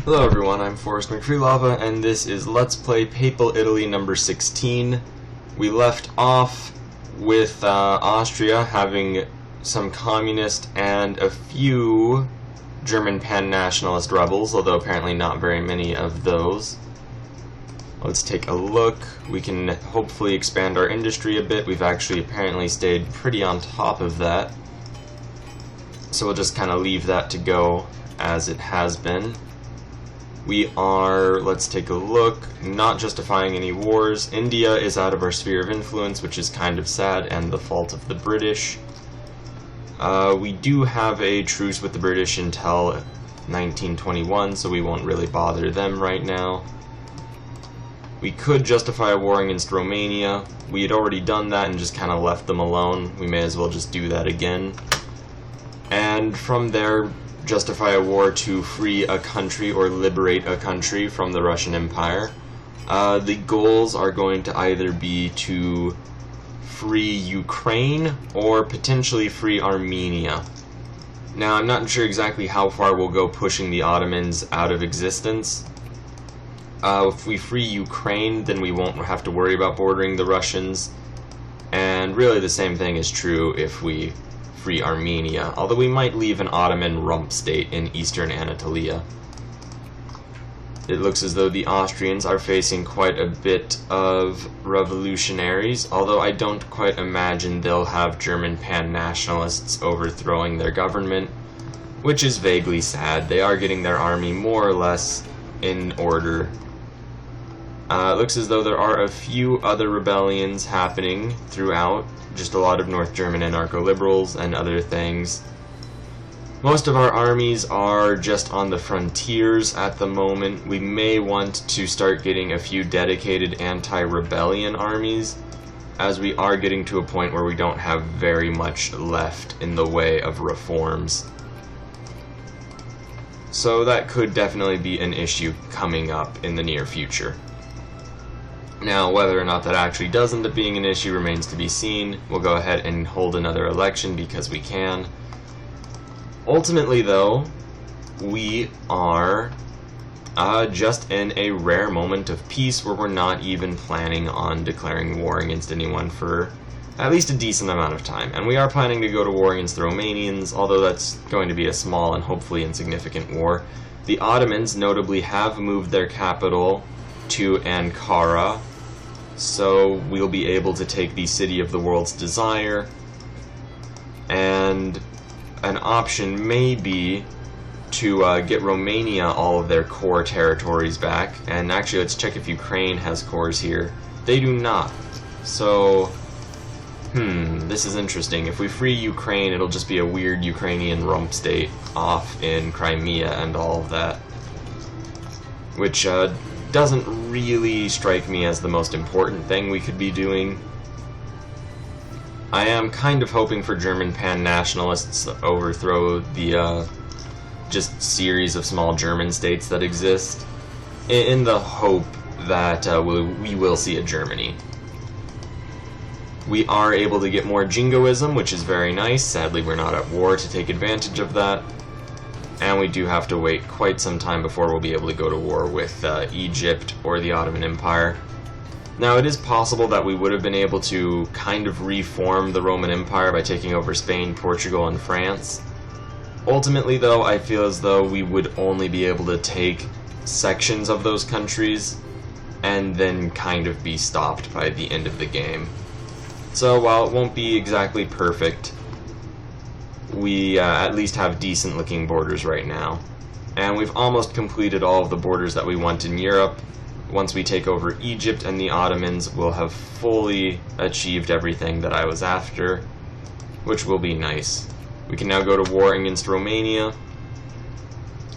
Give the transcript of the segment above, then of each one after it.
Hello everyone, I'm Forrest McFreelava, and this is Let's Play Papal Italy number 16. We left off with Austria having some communist and a few German pan-nationalist rebels, although apparently not very many of those. Let's take a look. We can hopefully expand our industry a bit. We've actually apparently stayed pretty on top of that. So we'll just kind of leave that to go as it has been. We are, let's take a look, not justifying any wars. India is out of our sphere of influence, which is kind of sad and the fault of the British. We do have a truce with the British until 1921, so we won't really bother them right now. We could justify a war against Romania. We had already done that and just kind of left them alone. We may as well just do that again. And from there, justify a war to free a country or liberate a country from the Russian Empire. The goals are going to either be to free Ukraine or potentially free Armenia. Now, I'm not sure exactly how far we'll go pushing the Ottomans out of existence. If we free Ukraine, then we won't have to worry about bordering the Russians. And really the same thing is true if we free Armenia, although we might leave an Ottoman rump state in eastern Anatolia. It looks as though the Austrians are facing quite a bit of revolutionaries, although I don't quite imagine they'll have German pan-nationalists overthrowing their government, which is vaguely sad. They are getting their army more or less in order. It looks as though there are a few other rebellions happening throughout, just a lot of North German anarcho-liberals and other things. Most of our armies are just on the frontiers at the moment. We may want to start getting a few dedicated anti-rebellion armies, as we are getting to a point where we don't have very much left in the way of reforms. So that could definitely be an issue coming up in the near future. Now, whether or not that actually does end up being an issue remains to be seen. We'll go ahead and hold another election because we can. Ultimately, though, we are just in a rare moment of peace where we're not even planning on declaring war against anyone for at least a decent amount of time. And we are planning to go to war against the Romanians, although that's going to be a small and hopefully insignificant war. The Ottomans notably have moved their capital to Ankara, so we'll be able to take the city of the world's desire, and an option may be to get Romania all of their core territories back. And actually, let's check if Ukraine has cores here. They do not. So, this is interesting. If we free Ukraine, it'll just be a weird Ukrainian rump state off in Crimea and all of that, which doesn't really strike me as the most important thing we could be doing. I am kind of hoping for German pan-nationalists to overthrow the just series of small German states that exist, in the hope that we will see a Germany. We are able to get more jingoism, which is very nice. Sadly, we're not at war to take advantage of that. And we do have to wait quite some time before we'll be able to go to war with Egypt or the Ottoman Empire. Now, it is possible that we would have been able to kind of reform the Roman Empire by taking over Spain, Portugal, and France. Ultimately, though, I feel as though we would only be able to take sections of those countries and then kind of be stopped by the end of the game. So, while it won't be exactly perfect, we at least have decent looking borders right now. And we've almost completed all of the borders that we want in Europe. Once we take over Egypt and the Ottomans, we'll have fully achieved everything that I was after, which will be nice. We can now go to war against Romania,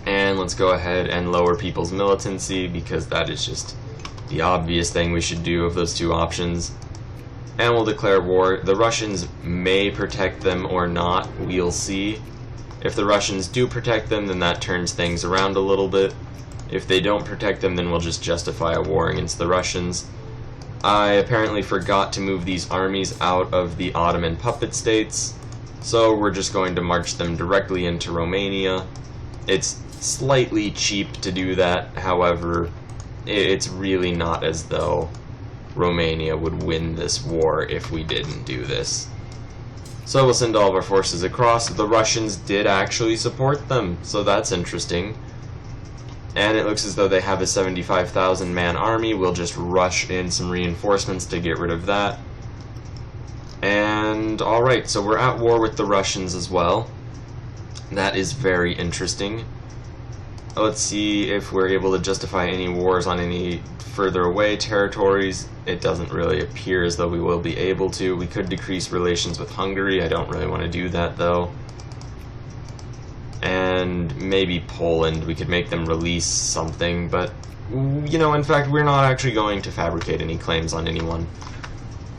and let's go ahead and lower people's militancy, because that is just the obvious thing we should do of those two options. And we'll declare war. The Russians may protect them or not, we'll see. If the Russians do protect them, then that turns things around a little bit. If they don't protect them, then we'll just justify a war against the Russians. I apparently forgot to move these armies out of the Ottoman puppet states, so we're just going to march them directly into Romania, It's slightly cheap to do that, however, it's really not as though Romania would win this war if we didn't do this. So we'll send all of our forces across. The Russians did actually support them, so that's interesting. And it looks as though they have a 75,000 man army. We'll just rush in some reinforcements to get rid of that. And alright, so we're at war with the Russians as well. That is very interesting. Let's see if we're able to justify any wars on any further away territories. It doesn't really appear as though we will be able to. We could decrease relations with Hungary. I don't really want to do that though. And maybe Poland. We could make them release something, but you know, in fact, we're not actually going to fabricate any claims on anyone.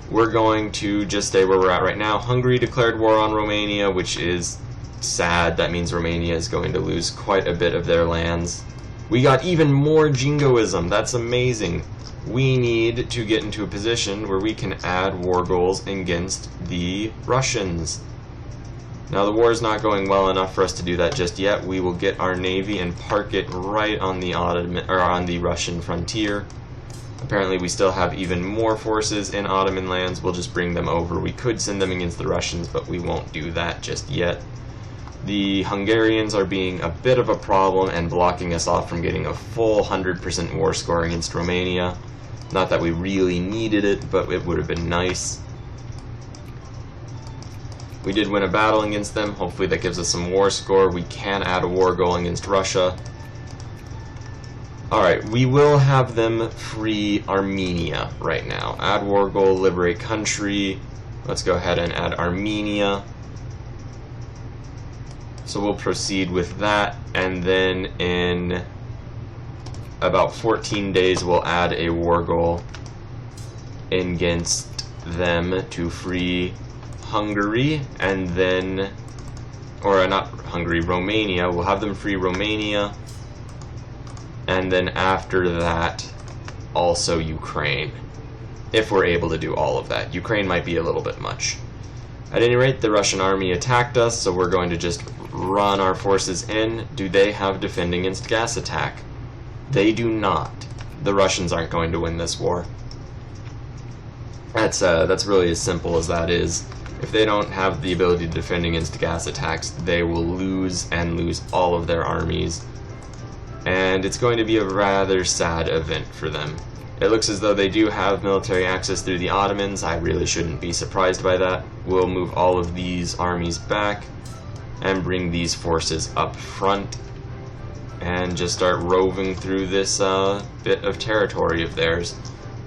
We're going to just stay where we're at right now. Hungary declared war on Romania, which is sad. That means Romania is going to lose quite a bit of their lands. We got even more jingoism. That's amazing. We need to get into a position where we can add war goals against the Russians. Now the war is not going well enough for us to do that just yet. We will get our navy and park it right on the Russian frontier. Apparently we still have even more forces in Ottoman lands. We'll just bring them over. We could send them against the Russians, but we won't do that just yet. The Hungarians are being a bit of a problem and blocking us off from getting a full 100% war score against Romania. Not that we really needed it, but it would have been nice. We did win a battle against them. Hopefully that gives us some war score. We can add a war goal against Russia. Alright, we will have them free Armenia right now. Add war goal, liberate country. Let's go ahead and add Armenia. So we'll proceed with that, and then in about 14 days we'll add a war goal against them to free Hungary, and then, or not Hungary, Romania. We'll have them free Romania, and then after that also Ukraine, if we're able to do all of that. Ukraine might be a little bit much. At any rate, the Russian army attacked us, so we're going to just run our forces in. Do they have defend against gas attack? They do not. The Russians aren't going to win this war. That's really as simple as that is. If they don't have the ability to defend against gas attacks, they will lose and lose all of their armies. And it's going to be a rather sad event for them. It looks as though they do have military access through the Ottomans. I really shouldn't be surprised by that. We'll move all of these armies back and bring these forces up front and just start roving through this bit of territory of theirs.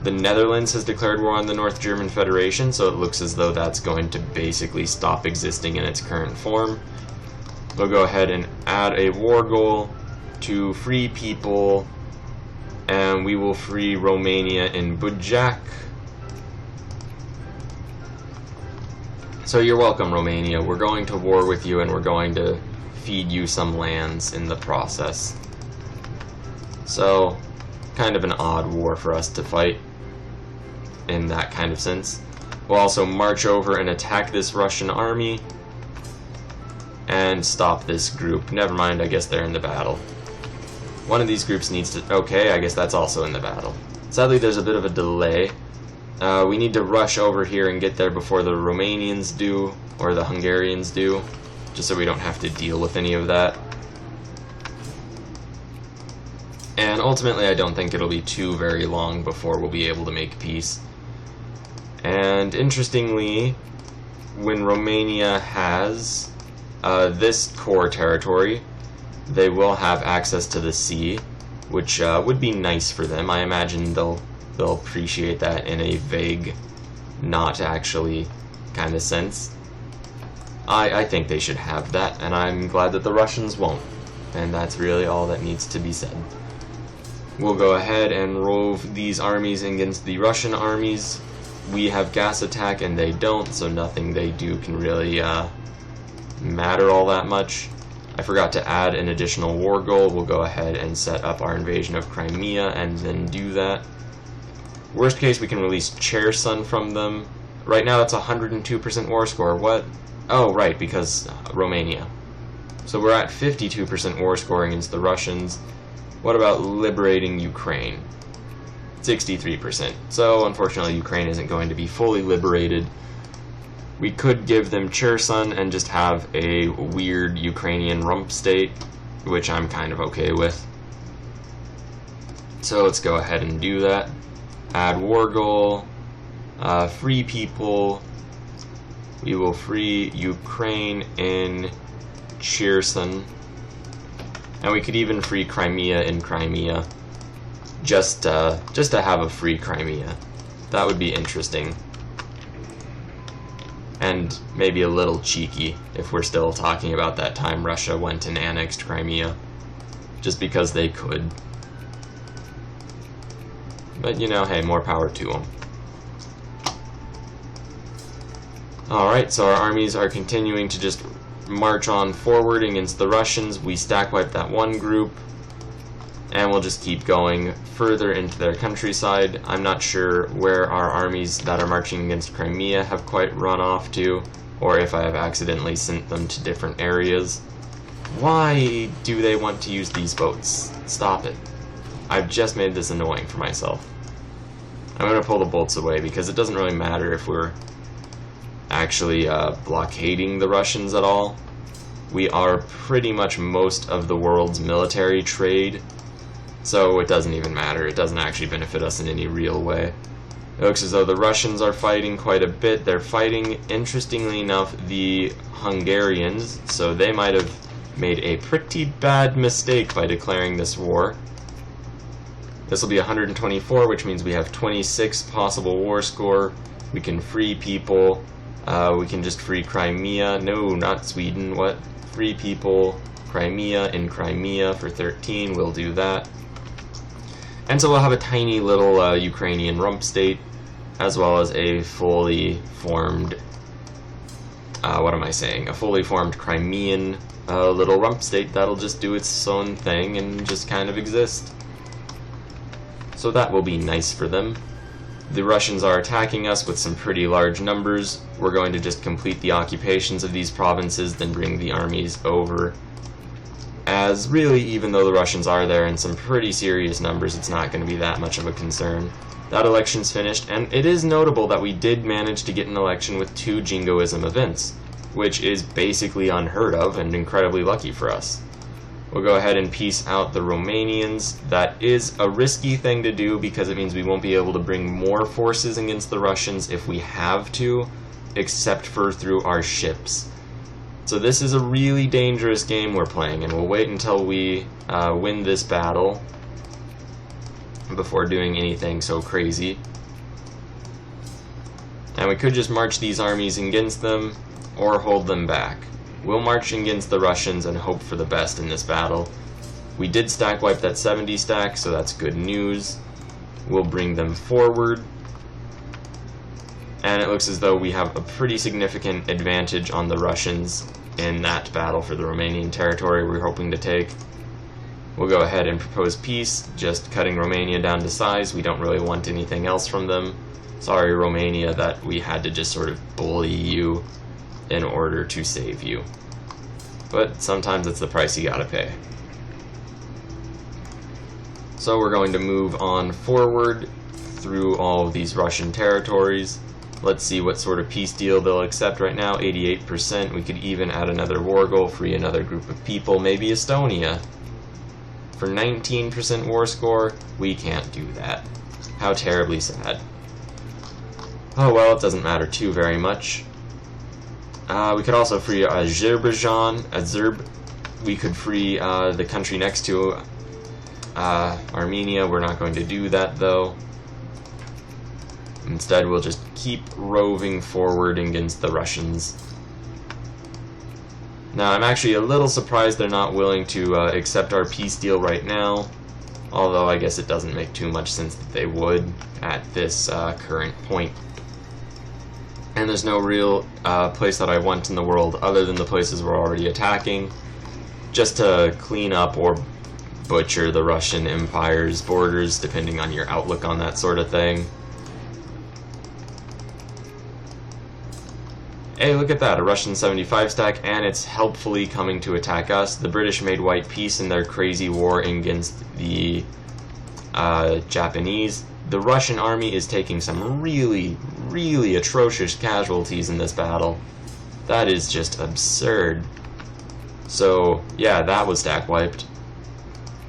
The Netherlands has declared war on the North German Federation, so it looks as though that's going to basically stop existing in its current form. We'll go ahead and add a war goal to free people, and we will free Romania in Bujak. So you're welcome, Romania. We're going to war with you, and we're going to feed you some lands in the process. So, kind of an odd war for us to fight in that kind of sense. We'll also march over and attack this Russian army and stop this group. Never mind, I guess they're in the battle. One of these groups needs to... Okay, I guess that's also in the battle. Sadly, there's a bit of a delay. We need to rush over here and get there before the Romanians do, or the Hungarians do, just so we don't have to deal with any of that. And ultimately, I don't think it'll be too very long before we'll be able to make peace. And interestingly, when Romania has this core territory, they will have access to the sea, which would be nice for them. I imagine they'll appreciate that in a vague, not actually kind of sense. I think they should have that, and I'm glad that the Russians won't. And that's really all that needs to be said. We'll go ahead and rove these armies against the Russian armies. We have gas attack and they don't, so nothing they do can really matter all that much. I forgot to add an additional war goal. We'll go ahead and set up our invasion of Crimea and then do that. Worst case, we can release Cherson from them. Right now it's 102% war score. What? Oh, right, because Romania. So we're at 52% war score against the Russians. What about liberating Ukraine? 63%. So unfortunately Ukraine isn't going to be fully liberated. We could give them Cherson and just have a weird Ukrainian rump state, which I'm kind of okay with. So let's go ahead and do that. Add war goal, free people. We will free Ukraine in Cherson. And we could even free Crimea in Crimea. Just to have a free Crimea. That would be interesting. And maybe a little cheeky if we're still talking about that time Russia went and annexed Crimea. Just because they could. But you know, hey, more power to them. Alright, so our armies are continuing to just march on forward against the Russians. We stack wipe that one group. And we'll just keep going further into their countryside. I'm not sure where our armies that are marching against Crimea have quite run off to, or if I have accidentally sent them to different areas. Why do they want to use these boats? Stop it. I've just made this annoying for myself. I'm going to pull the bolts away because it doesn't really matter if we're actually blockading the Russians at all. We are pretty much most of the world's military trade. So it doesn't even matter. It doesn't actually benefit us in any real way. It looks as though the Russians are fighting quite a bit. They're fighting, interestingly enough, the Hungarians, so they might have made a pretty bad mistake by declaring this war. This will be 124, which means we have 26 possible war score. We can free people. We can just free Crimea. No, not Sweden. What? Free people. Crimea in Crimea for 13. We'll do that. And so we'll have a tiny little Ukrainian rump state, as well as a fully formed, a fully formed Crimean little rump state that'll just do its own thing and just kind of exist. So that will be nice for them. The Russians are attacking us with some pretty large numbers. We're going to just complete the occupations of these provinces, then bring the armies over. As really, even though the Russians are there in some pretty serious numbers, it's not going to be that much of a concern. That election's finished, and it is notable that we did manage to get an election with 2 jingoism events, which is basically unheard of and incredibly lucky for us. We'll go ahead and peace out the Romanians. That is a risky thing to do because it means we won't be able to bring more forces against the Russians if we have to, except for through our ships. So this is a really dangerous game we're playing, and we'll wait until we win this battle before doing anything so crazy. And we could just march these armies against them, or hold them back. We'll march against the Russians and hope for the best in this battle. We did stack wipe that 70 stack, so that's good news. We'll bring them forward. And it looks as though we have a pretty significant advantage on the Russians in that battle for the Romanian territory we're hoping to take. We'll go ahead and propose peace, just cutting Romania down to size. We don't really want anything else from them. Sorry, Romania, that we had to just sort of bully you in order to save you. But sometimes it's the price you gotta pay. So we're going to move on forward through all of these Russian territories. Let's see what sort of peace deal they'll accept right now. 88%. We could even add another war goal, free another group of people, maybe Estonia. For 19% war score, we can't do that. How terribly sad. Oh well, it doesn't matter too very much. We could also free Azerbaijan. We could free the country next to Armenia. We're not going to do that though. Instead, we'll just keep roving forward against the Russians. Now, I'm actually a little surprised they're not willing to accept our peace deal right now, although I guess it doesn't make too much sense that they would at this current point. And there's no real place that I want in the world other than the places we're already attacking, just to clean up or butcher the Russian Empire's borders, depending on your outlook on that sort of thing. Hey, look at that, a Russian 75 stack, and it's helpfully coming to attack us. The British made white peace in their crazy war against the Japanese. The Russian army is taking some really, really atrocious casualties in this battle. That is just absurd. So, yeah, that was stack wiped.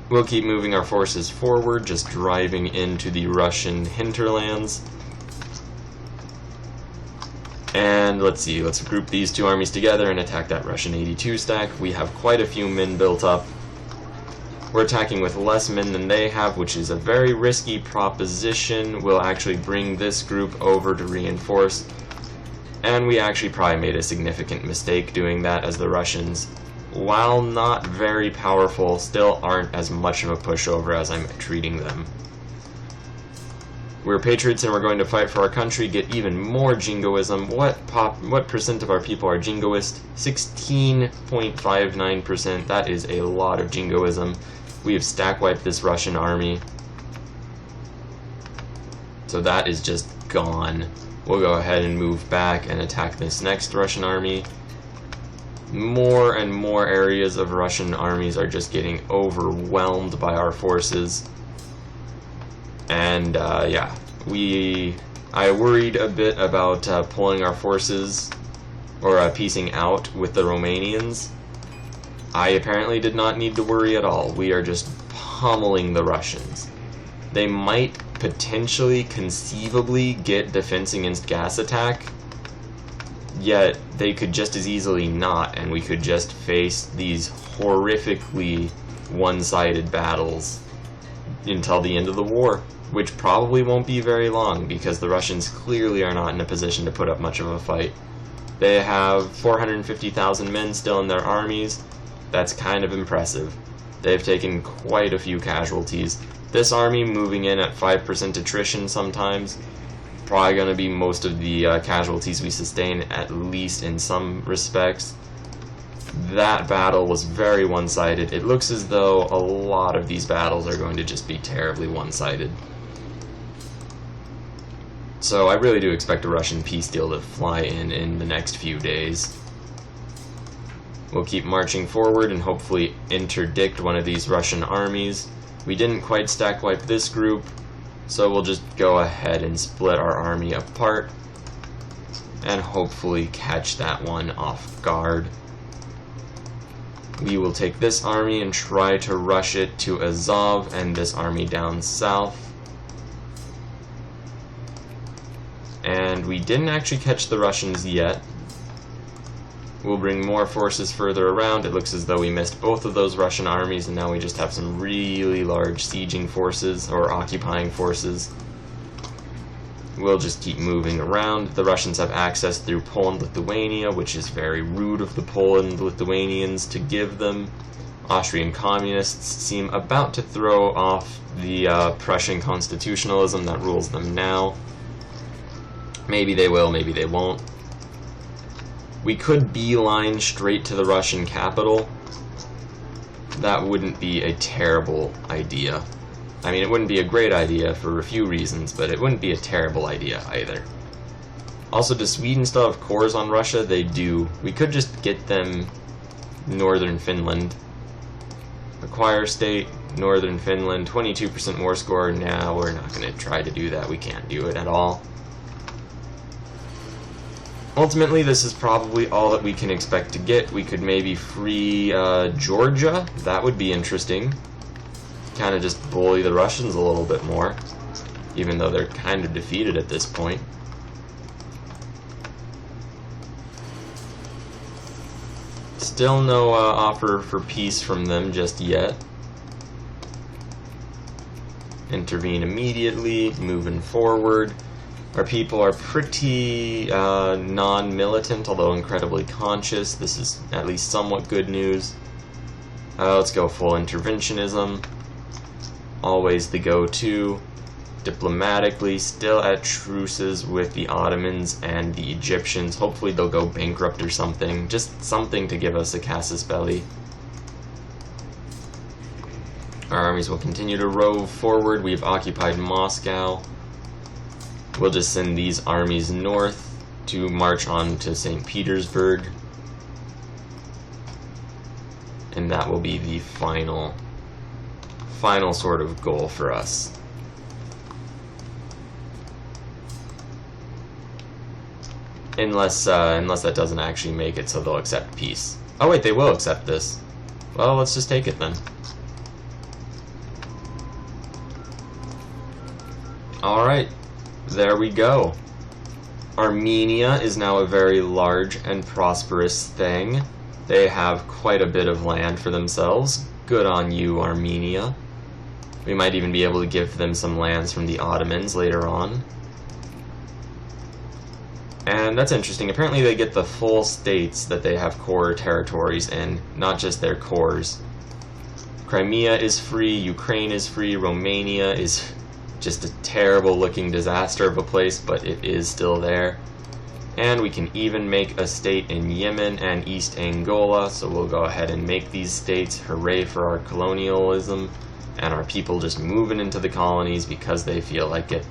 We'll keep moving our forces forward, just driving into the Russian hinterlands. And let's see, let's group these two armies together and attack that Russian 82 stack. We have quite a few men built up. We're attacking with less men than they have, which is a very risky proposition. We'll actually bring this group over to reinforce. And we actually probably made a significant mistake doing that, as the Russians, while not very powerful, still aren't as much of a pushover as I'm treating them. We're patriots and we're going to fight for our country, get even more jingoism. What percent of our people are jingoist? 16.59%. That is a lot of jingoism. We have stack wiped this Russian army. So that is just gone. We'll go ahead and move back and attack this next Russian army. More and more areas of Russian armies are just getting overwhelmed by our forces. And yeah, I worried a bit about pulling our forces, or piecing out with the Romanians. I apparently did not need to worry at all. We are just pummeling the Russians. They might potentially, conceivably, get defense against gas attack, yet they could just as easily not, and we could just face these horrifically one-sided battles until the end of the war, which probably won't be very long, because the Russians clearly are not in a position to put up much of a fight. They have 450,000 men still in their armies. That's kind of impressive. They've taken quite a few casualties. This army moving in at 5% attrition sometimes, probably going to be most of the casualties we sustain, at least in some respects. That battle was very one-sided. It looks as though a lot of these battles are going to just be terribly one-sided. So I really do expect a Russian peace deal to fly in the next few days. We'll keep marching forward and hopefully interdict one of these Russian armies. We didn't quite stack wipe this group, so we'll just go ahead and split our army apart and hopefully catch that one off guard. We will take this army and try to rush it to Azov and this army down south. And we didn't actually catch the Russians yet. We'll bring more forces further around. It looks as though we missed both of those Russian armies, and now we just have some really large sieging forces, or occupying forces. We'll just keep moving around. The Russians have access through Poland-Lithuania, which is very rude of the Poland-Lithuanians to give them. Austrian communists seem about to throw off the Prussian constitutionalism that rules them now. Maybe they will, maybe they won't. We could beeline straight to the Russian capital. That wouldn't be a terrible idea. I mean, it wouldn't be a great idea for a few reasons, but it wouldn't be a terrible idea either. Also, does Sweden still have cores on Russia? They do. We could just get them northern Finland. Acquire state, northern Finland, 22% war score. Now we're not going to try to do that. We can't do it at all. Ultimately, this is probably all that we can expect to get. We could maybe free Georgia. That would be interesting. Kind of just bully the Russians a little bit more, even though they're kind of defeated at this point. Still no offer for peace from them just yet. Intervene immediately, moving forward. Our people are pretty non-militant, although incredibly conscious. This is at least somewhat good news. Let's go full interventionism. Always the go-to. Diplomatically, still at truces with the Ottomans and the Egyptians. Hopefully they'll go bankrupt or something. Just something to give us a casus belli. Our armies will continue to rove forward. We've occupied Moscow. We'll just send these armies north to march on to St. Petersburg. And that will be the final sort of goal for us. Unless that doesn't actually make it so they'll accept peace. Oh wait, they will accept this. Well, let's just take it then. Alright, there we go. Armenia is now a very large and prosperous thing. They have quite a bit of land for themselves. Good on you, Armenia. We might even be able to give them some lands from the Ottomans later on. And that's interesting. Apparently they get the full states that they have core territories in, not just their cores. Crimea is free, Ukraine is free, Romania is just a terrible looking disaster of a place, but it is still there. And we can even make a state in Yemen and East Angola, so we'll go ahead and make these states. Hooray for our colonialism and our people just moving into the colonies because they feel like it.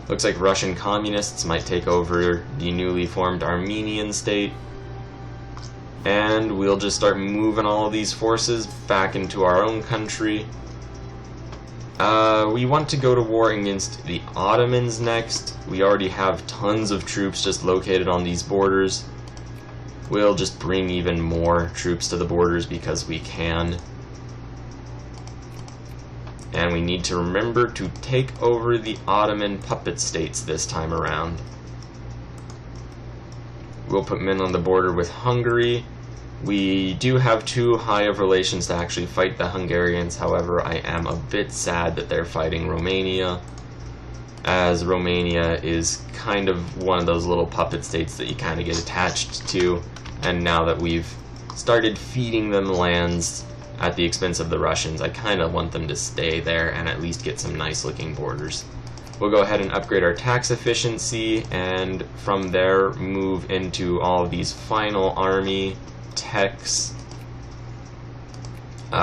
Looks like Russian communists might take over the newly formed Armenian state. And we'll just start moving all of these forces back into our own country. We want to go to war against the Ottomans next. We already have tons of troops just located on these borders. We'll just bring even more troops to the borders because we can. And we need to remember to take over the Ottoman puppet states this time around. We'll put men on the border with Hungary. We do have too high of relations to actually fight the Hungarians, however, I am a bit sad that they're fighting Romania, as Romania is kind of one of those little puppet states that you kind of get attached to, and now that we've started feeding them lands at the expense of the Russians, I kind of want them to stay there and at least get some nice looking borders. We'll go ahead and upgrade our tax efficiency, and from there move into all of these final army techs.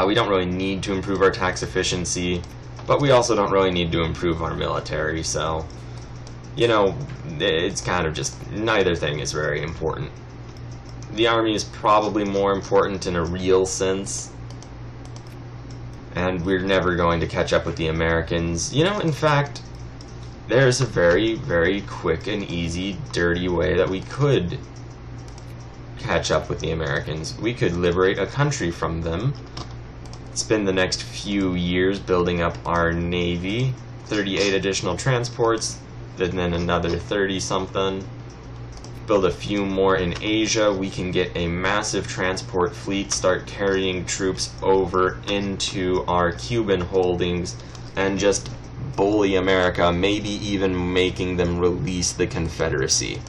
We don't really need to improve our tax efficiency, but we also don't really need to improve our military, so, you know, it's kind of just, neither thing is very important. The army is probably more important in a real sense, and we're never going to catch up with the Americans. You know, in fact, there's a very, very quick and easy, dirty way that we could catch up with the Americans. We could liberate a country from them, spend the next few years building up our navy, 38 additional transports, then another 30-something, build a few more in Asia. We can get a massive transport fleet, start carrying troops over into our Cuban holdings, and just bully America, maybe even making them release the Confederacy.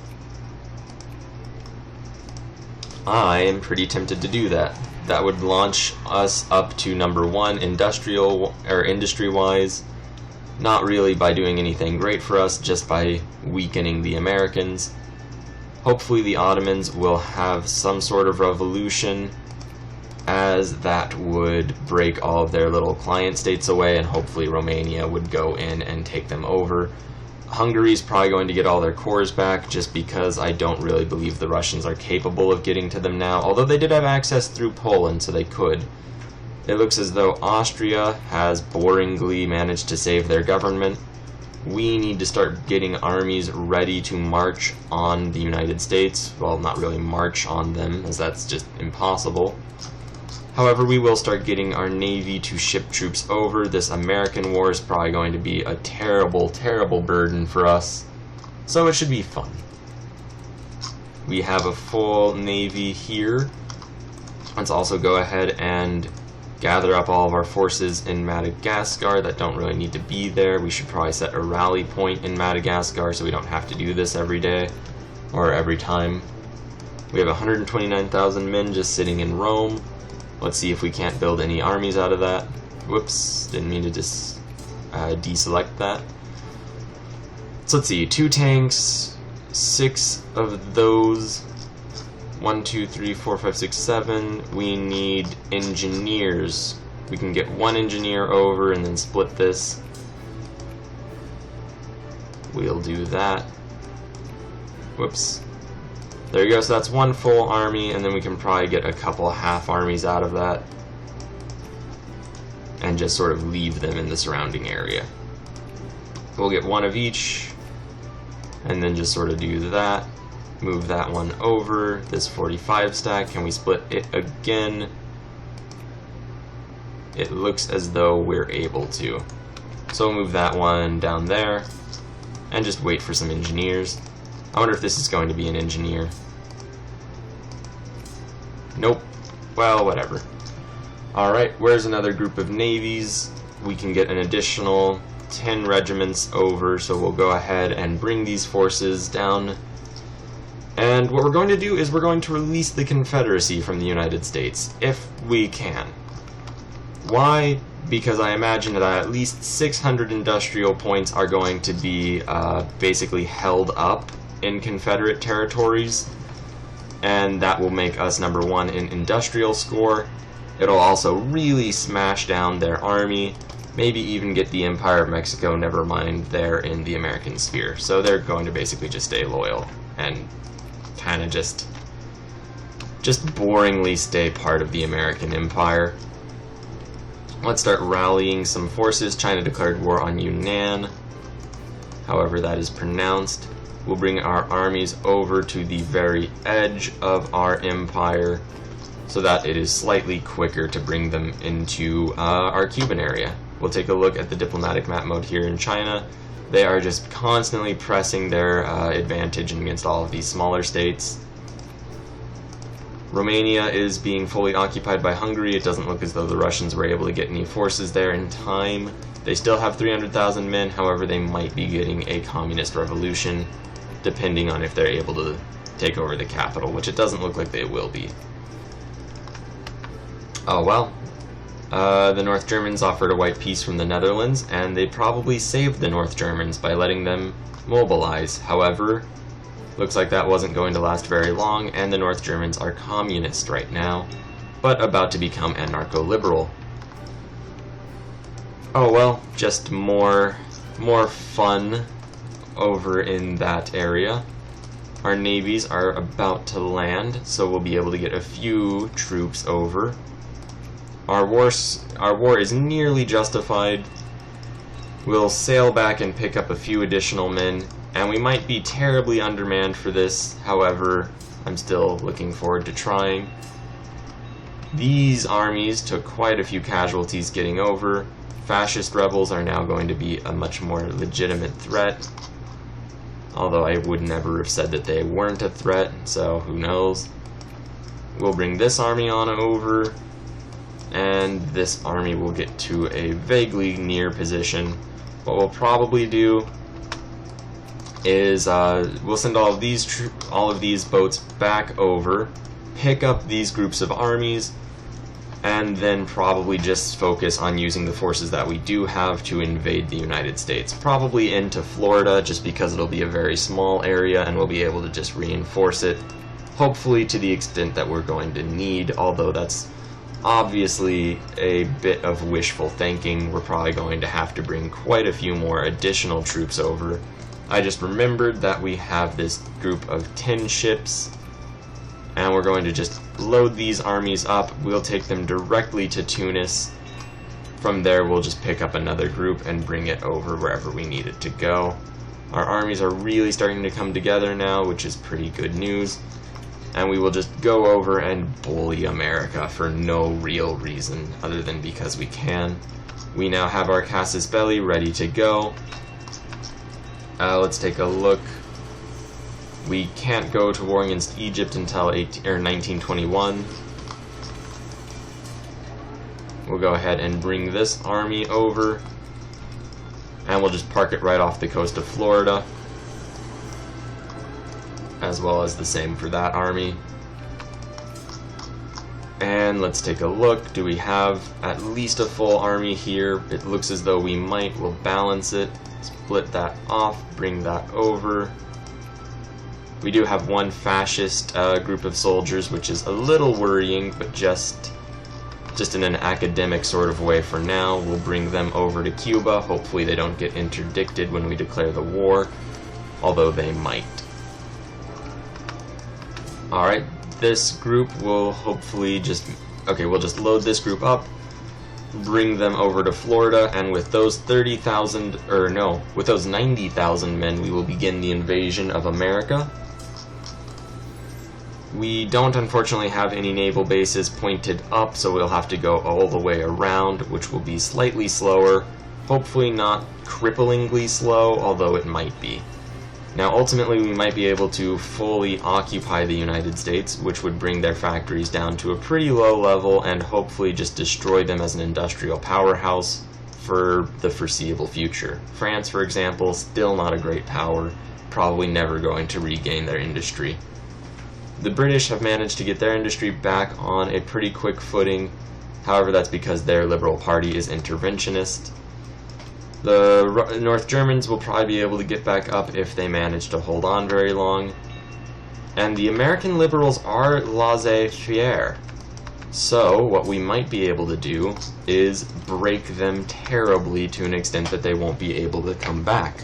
I am pretty tempted to do that. That would launch us up to number one industry-wise. Not really by doing anything great for us, just by weakening the Americans. Hopefully the Ottomans will have some sort of revolution, as that would break all of their little client states away, and hopefully Romania would go in and take them over. Hungary's probably going to get all their cores back, just because I don't really believe the Russians are capable of getting to them now, although they did have access through Poland, so they could. It looks as though Austria has boringly managed to save their government. We need to start getting armies ready to march on the United States. Well, not really march on them, as that's just impossible. However, we will start getting our navy to ship troops over. This American war is probably going to be a terrible, terrible burden for us, so it should be fun. We have a full navy here. Let's also go ahead and gather up all of our forces in Madagascar that don't really need to be there. We should probably set a rally point in Madagascar so we don't have to do this every day or every time. We have 129,000 men just sitting in Rome. Let's see if we can't build any armies out of that. Whoops, didn't mean to just deselect that. So let's see, 2 tanks, 6 of those. 1, 2, 3, 4, 5, 6, 7. We need engineers. We can get 1 engineer over and then split this. We'll do that. Whoops. There you go, so that's one full army, and then we can probably get a couple half armies out of that. And just sort of leave them in the surrounding area. We'll get one of each, and then just sort of do that. Move that one over, this 45 stack. Can we split it again? It looks as though we're able to. So we'll move that one down there, and just wait for some engineers. I wonder if this is going to be an engineer. Nope. Well, whatever. Alright, where's another group of navies? We can get an additional 10 regiments over, so we'll go ahead and bring these forces down. And what we're going to do is we're going to release the Confederacy from the United States, if we can. Why? Because I imagine that at least 600 industrial points are going to be basically held up in Confederate territories, and that will make us number one in industrial score. It'll also really smash down their army, maybe even get the Empire of Mexico, never mind they're in the American sphere. So they're going to basically just stay loyal and kind of just boringly stay part of the American Empire. Let's start rallying some forces. China declared war on Yunnan, however that is pronounced. We'll bring our armies over to the very edge of our empire so that it is slightly quicker to bring them into our Cuban area. We'll take a look at the diplomatic map mode here in China. They are just constantly pressing their advantage against all of these smaller states. Romania is being fully occupied by Hungary. It doesn't look as though the Russians were able to get any forces there in time. They still have 300,000 men, however they might be getting a communist revolution, depending on if they're able to take over the capital, which it doesn't look like they will be. Oh well. The North Germans offered a white peace from the Netherlands, and they probably saved the North Germans by letting them mobilize. However, looks like that wasn't going to last very long, and the North Germans are communist right now, but about to become anarcho-liberal. Oh well, just more fun over in that area. Our navies are about to land, so we'll be able to get a few troops over. Our war is nearly justified. We'll sail back and pick up a few additional men, and we might be terribly undermanned for this. However, I'm still looking forward to trying. These armies took quite a few casualties getting over. Fascist rebels are now going to be a much more legitimate threat. Although I would never have said that they weren't a threat, so who knows. We'll bring this army on over, and this army will get to a vaguely near position. What we'll probably do is we'll send all of these boats back over, pick up these groups of armies, and then probably just focus on using the forces that we do have to invade the United States. Probably into Florida, just because it'll be a very small area and we'll be able to just reinforce it, hopefully to the extent that we're going to need, although that's obviously a bit of wishful thinking. We're probably going to have to bring quite a few more additional troops over. I just remembered that we have this group of 10 ships, and we're going to just load these armies up. We'll take them directly to Tunis. From there, we'll just pick up another group and bring it over wherever we need it to go. Our armies are really starting to come together now, which is pretty good news. And we will just go over and bully America for no real reason other than because we can. We now have our casus belli ready to go. Let's take a look. We can't go to war against Egypt until 1921. We'll go ahead and bring this army over, and we'll just park it right off the coast of Florida, as well as the same for that army. And let's take a look. Do we have at least a full army here? It looks as though we might. We'll balance it, split that off, bring that over. We do have one fascist group of soldiers, which is a little worrying, but just in an academic sort of way for now. We'll bring them over to Cuba. Hopefully they don't get interdicted when we declare the war, although they might. Alright, this group will hopefully just... Okay, we'll just load this group up, bring them over to Florida, and with those 30,000, or no, with those 90,000 men, we will begin the invasion of America. We don't unfortunately have any naval bases pointed up, so we'll have to go all the way around, which will be slightly slower. Hopefully not cripplingly slow, although it might be. Now ultimately we might be able to fully occupy the United States, which would bring their factories down to a pretty low level and hopefully just destroy them as an industrial powerhouse for the foreseeable future. France, for example, still not a great power, probably never going to regain their industry. The British have managed to get their industry back on a pretty quick footing, however that's because their Liberal Party is interventionist. The North Germans will probably be able to get back up if they manage to hold on very long. And the American liberals are laissez-faire. So what we might be able to do is break them terribly to an extent that they won't be able to come back.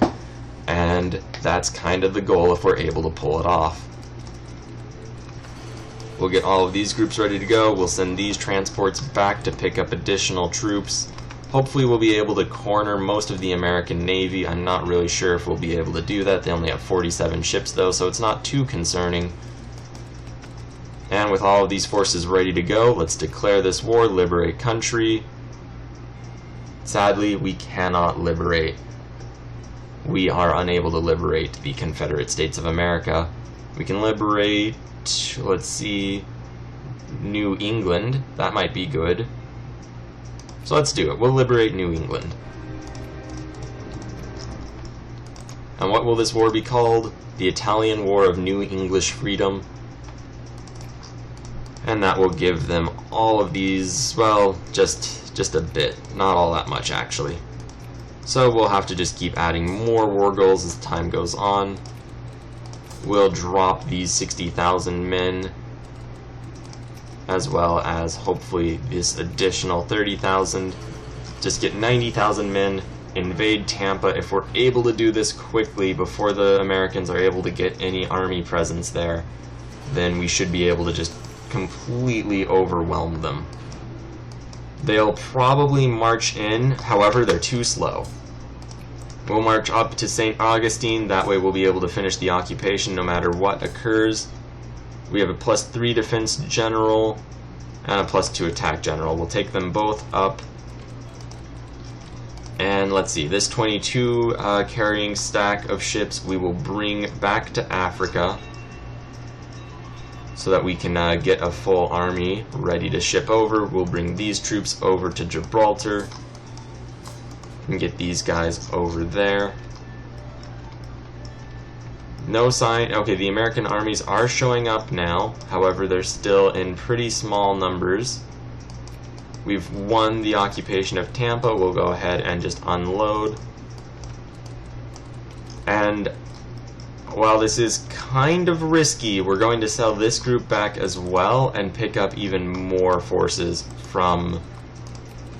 And that's kind of the goal if we're able to pull it off. We'll get all of these groups ready to go. We'll send these transports back to pick up additional troops. Hopefully we'll be able to corner most of the American Navy. I'm not really sure if we'll be able to do that. They only have 47 ships though, so it's not too concerning. And with all of these forces ready to go, let's declare this war, liberate country. Sadly, we cannot liberate. We are unable to liberate the Confederate States of America. We can liberate, let's see, New England. That might be good. So let's do it. We'll liberate New England. And what will this war be called? The Italian War of New English Freedom. And that will give them all of these, well, just a bit. Not all that much, actually. So we'll have to just keep adding more war goals as time goes on. We'll drop these 60,000 men, as well as hopefully this additional 30,000. Just get 90,000 men, invade Tampa. If we're able to do this quickly before the Americans are able to get any army presence there, then we should be able to just completely overwhelm them. They'll probably march in, however, they're too slow. We'll march up to St. Augustine, that way we'll be able to finish the occupation no matter what occurs. We have a +3 defense general and a +2 attack general. We'll take them both up. And let's see, this 22 carrying stack of ships we will bring back to Africa so that we can get a full army ready to ship over. We'll bring these troops over to Gibraltar and get these guys over there. No sign. Okay, the American armies are showing up now. However, they're still in pretty small numbers. We've won the occupation of Tampa. We'll go ahead and just unload. And while this is kind of risky, we're going to sell this group back as well and pick up even more forces from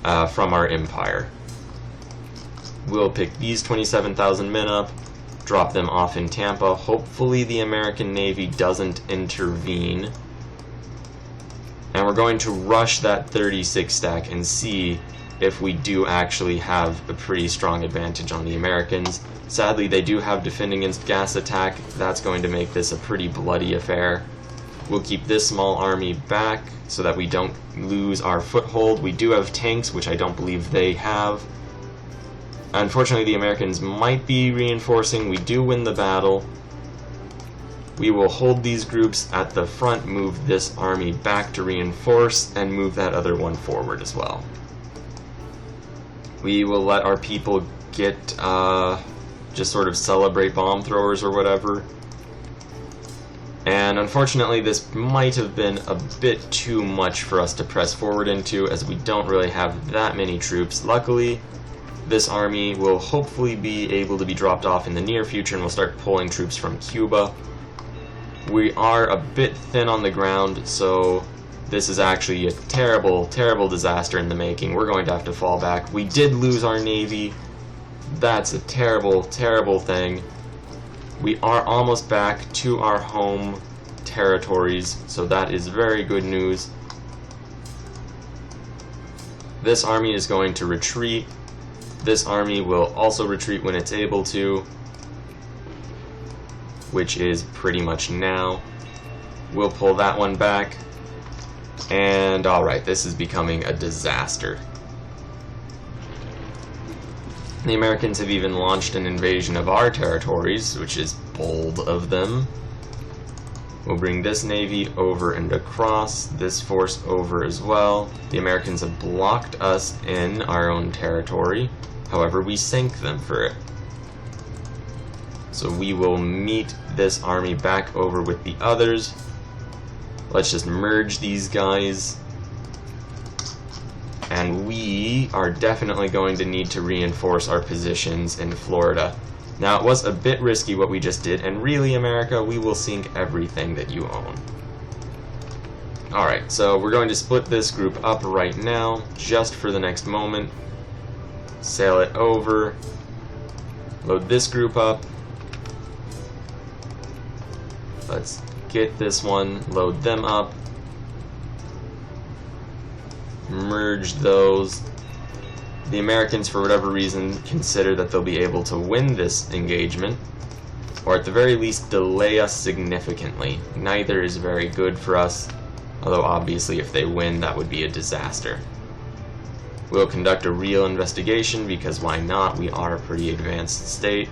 our empire. We'll pick these 27,000 men up, drop them off in Tampa. Hopefully the American Navy doesn't intervene. And we're going to rush that 36 stack and see if we do actually have a pretty strong advantage on the Americans. Sadly, they do have defend against gas attack. That's going to make this a pretty bloody affair. We'll keep this small army back so that we don't lose our foothold. We do have tanks, which I don't believe they have. Unfortunately, the Americans might be reinforcing. We do win the battle. We will hold these groups at the front, move this army back to reinforce, and move that other one forward as well. We will let our people get, just sort of celebrate bomb throwers or whatever. And unfortunately, this might have been a bit too much for us to press forward into, as we don't really have that many troops. Luckily, this army will hopefully be able to be dropped off in the near future, and we'll start pulling troops from Cuba. We are a bit thin on the ground, so this is actually a terrible, terrible disaster in the making. We're going to have to fall back. We did lose our navy. That's a terrible, terrible thing. We are almost back to our hometown territories, so that is very good news. This army is going to retreat. This army will also retreat when it's able to, which is pretty much now. We'll pull that one back. And alright, this is becoming a disaster. The Americans have even launched an invasion of our territories, which is bold of them. We'll bring this navy over and across, this force over as well. The Americans have blocked us in our own territory. However, we sank them for it. So we will meet this army back over with the others. Let's just merge these guys. And we are definitely going to need to reinforce our positions in Florida. Now, it was a bit risky what we just did, and really, America, we will sink everything that you own. Alright, so we're going to split this group up right now, just for the next moment. Sail it over. Load this group up. Let's get this one, load them up. Merge those. The Americans, for whatever reason, consider that they'll be able to win this engagement, or at the very least delay us significantly. Neither is very good for us, although obviously if they win that would be a disaster. We'll conduct a real investigation, because why not? We are a pretty advanced state.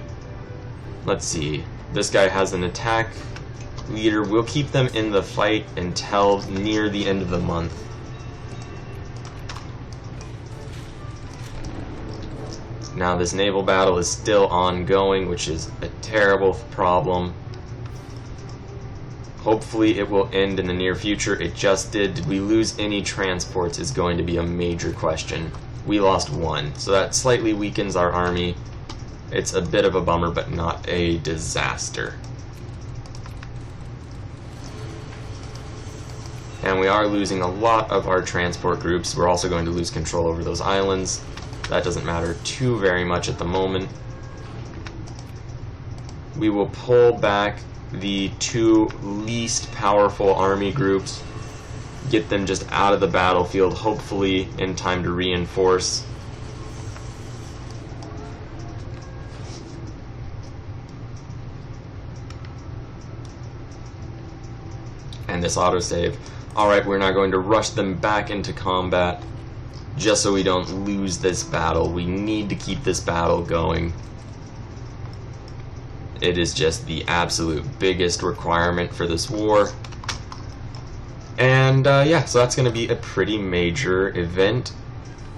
Let's see, this guy has an attack leader. We'll keep them in the fight until near the end of the month. Now this naval battle is still ongoing, which is a terrible problem. Hopefully it will end in the near future. It just did. Did we lose any transports is going to be a major question. We lost one, so that slightly weakens our army. It's a bit of a bummer, but not a disaster. And we are losing a lot of our transport groups. We're also going to lose control over those islands. That doesn't matter too very much at the moment. We will pull back the two least powerful army groups, get them just out of the battlefield, hopefully in time to reinforce. And this autosave. Alright, we're now going to rush them back into combat, just so we don't lose this battle. We need to keep this battle going. It is just the absolute biggest requirement for this war. And yeah, so that's going to be a pretty major event.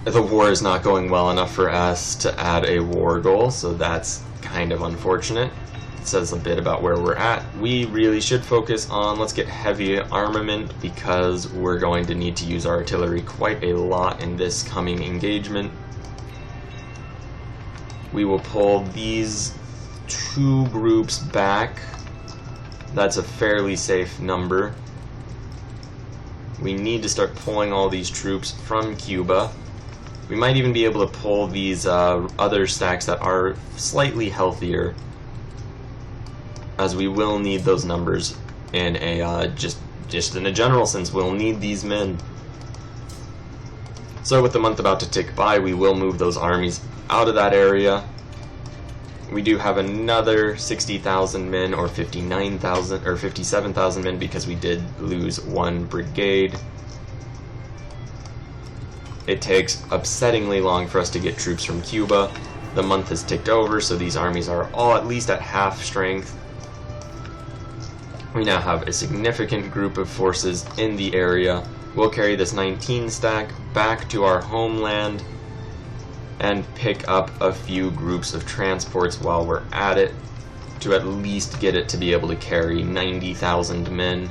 The war is not going well enough for us to add a war goal, so that's kind of unfortunate. It says a bit about where we're at. We really should focus on, let's get heavy armament, because we're going to need to use our artillery quite a lot in this coming engagement. We will pull these two groups back. That's a fairly safe number. We need to start pulling all these troops from Cuba. We might even be able to pull these other stacks that are slightly healthier, as we will need those numbers in a just in a general sense. We'll need these men. So with the month about to tick by, we will move those armies out of that area. We do have another 60,000 men, or 59,000 or 57,000 men, because we did lose one brigade. It takes upsettingly long for us to get troops from Cuba. The month has ticked over, so these armies are all at least at half strength. We now have a significant group of forces in the area. We'll carry this 19 stack back to our homeland and pick up a few groups of transports while we're at it, to at least get it to be able to carry 90,000 men.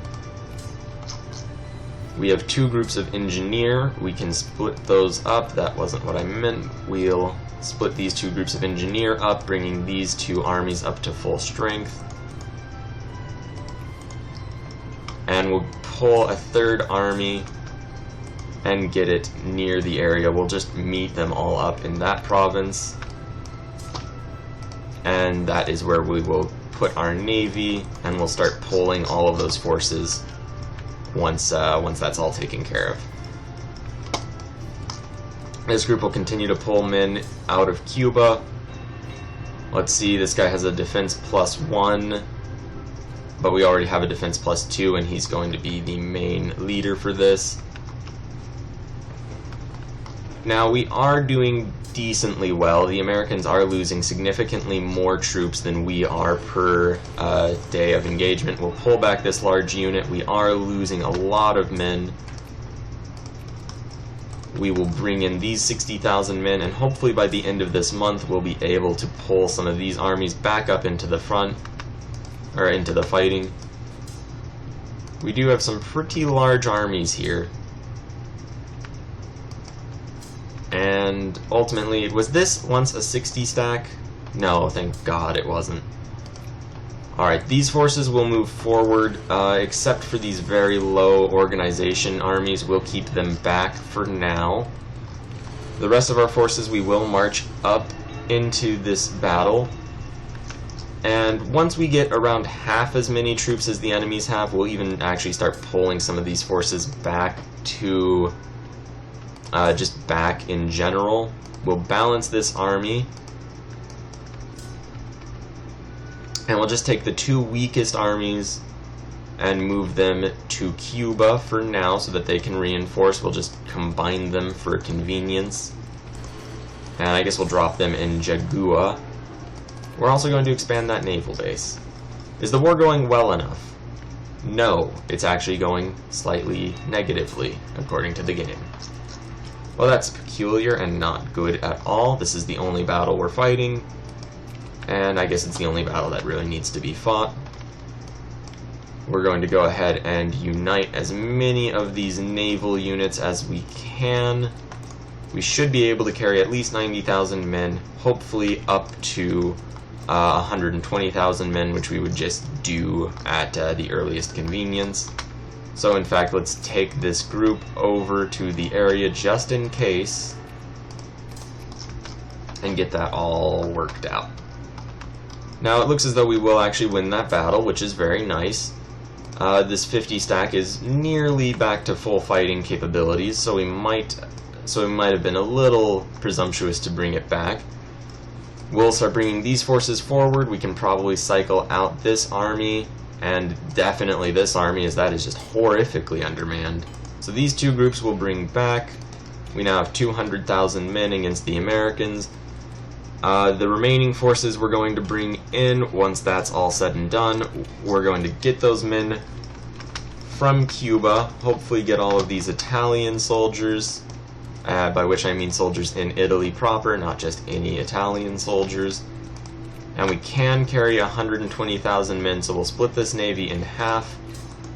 We have two groups of engineer. We can split those up. That wasn't what I meant. We'll split these two groups of engineer up, bringing these two armies up to full strength. And we'll pull a third army and get it near the area. We'll just meet them all up in that province. And that is where we will put our navy, and we'll start pulling all of those forces once that's all taken care of. This group will continue to pull men out of Cuba. Let's see, this guy has a defense +1, but we already have a defense +2, and he's going to be the main leader for this. Now, we are doing decently well. The Americans are losing significantly more troops than we are per day of engagement. We'll pull back this large unit. We are losing a lot of men. We will bring in these 60,000 men, and hopefully by the end of this month we'll be able to pull some of these armies back up into the front, or into the fighting. We do have some pretty large armies here. And ultimately, was this once a 60 stack? No, thank God it wasn't. Alright, these forces will move forward, except for these very low organization armies. We'll keep them back for now. The rest of our forces we will march up into this battle. And once we get around half as many troops as the enemies have, we'll even actually start pulling some of these forces back to just back in general. We'll balance this army, and we'll just take the two weakest armies and move them to Cuba for now so that they can reinforce. We'll just combine them for convenience, and I guess we'll drop them in Jagua. We're also going to expand that naval base. Is the war going well enough? No, it's actually going slightly negatively, according to the game. Well, that's peculiar and not good at all. This is the only battle we're fighting, and I guess it's the only battle that really needs to be fought. We're going to go ahead and unite as many of these naval units as we can. We should be able to carry at least 90,000 men, hopefully up to 120,000 men, which we would just do at the earliest convenience. So in fact, let's take this group over to the area just in case and get that all worked out. Now it looks as though we will actually win that battle, which is very nice. This 50 stack is nearly back to full fighting capabilities, so we might have been a little presumptuous to bring it back. We'll start bringing these forces forward. We can probably cycle out this army, and definitely this army, as that is just horrifically undermanned. So these two groups will bring back. We now have 200,000 men against the Americans. The remaining forces we're going to bring in, once that's all said and done, we're going to get those men from Cuba, hopefully get all of these Italian soldiers, by which I mean soldiers in Italy proper, not just any Italian soldiers. And we can carry 120,000 men, so we'll split this navy in half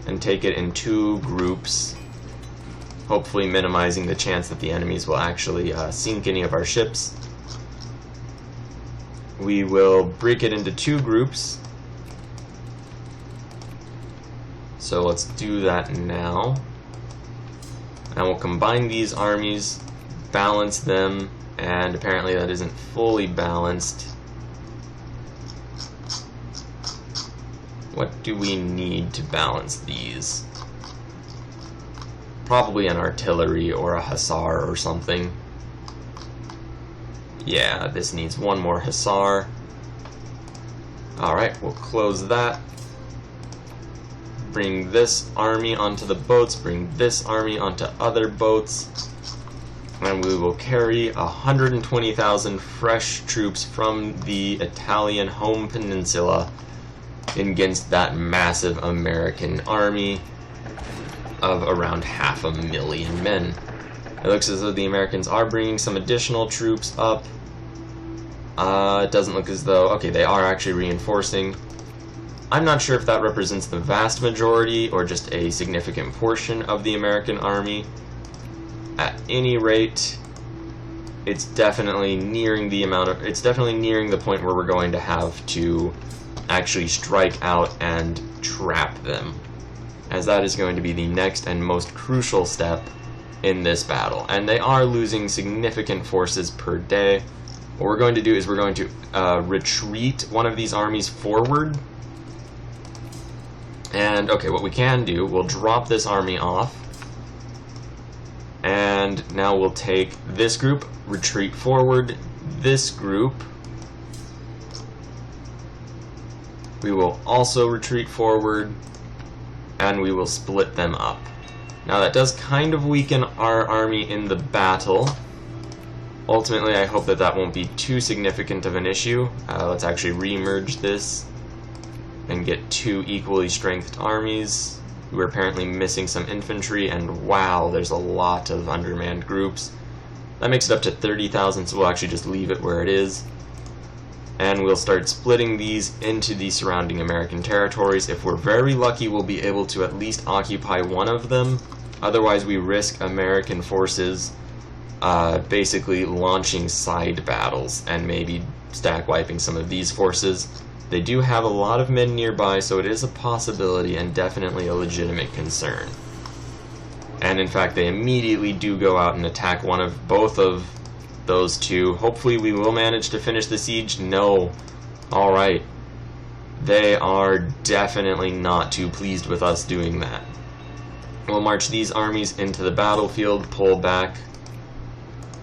and take it in two groups, hopefully minimizing the chance that the enemies will actually sink any of our ships. We will break it into two groups, so let's do that now. And we'll combine these armies, balance them, and apparently that isn't fully balanced. What do we need to balance these? Probably an artillery or a hussar or something. Yeah, this needs one more hussar. Alright, we'll close that. Bring this army onto the boats, bring this army onto other boats, and we will carry 120,000 fresh troops from the Italian home peninsula against that massive American army of around 500,000 men. It looks as though the Americans are bringing some additional troops up. It doesn't look as though... Okay, they are actually reinforcing. I'm not sure if that represents the vast majority or just a significant portion of the American army. At any rate, it's definitely nearing the point where we're going to have to actually strike out and trap them, as that is going to be the next and most crucial step in this battle. And they are losing significant forces per day. What we're going to do is we're going to retreat one of these armies forward And, okay, what we can do, we'll drop this army off. And now we'll take this group, retreat forward, this group. We will also retreat forward, and we will split them up. Now that does kind of weaken our army in the battle. Ultimately, I hope that that won't be too significant of an issue. Let's actually re-merge this and get two equally strengthed armies. We're apparently missing some infantry, and wow, there's a lot of undermanned groups. That makes it up to 30,000, so we'll actually just leave it where it is. And we'll start splitting these into the surrounding American territories. If we're very lucky, we'll be able to at least occupy one of them. Otherwise, we risk American forces basically launching side battles and maybe stack wiping some of these forces. They do have a lot of men nearby, so it is a possibility and definitely a legitimate concern. And in fact, they immediately do go out and attack both of those two. Hopefully we will manage to finish the siege. No. Alright. They are definitely not too pleased with us doing that. We'll march these armies into the battlefield, pull back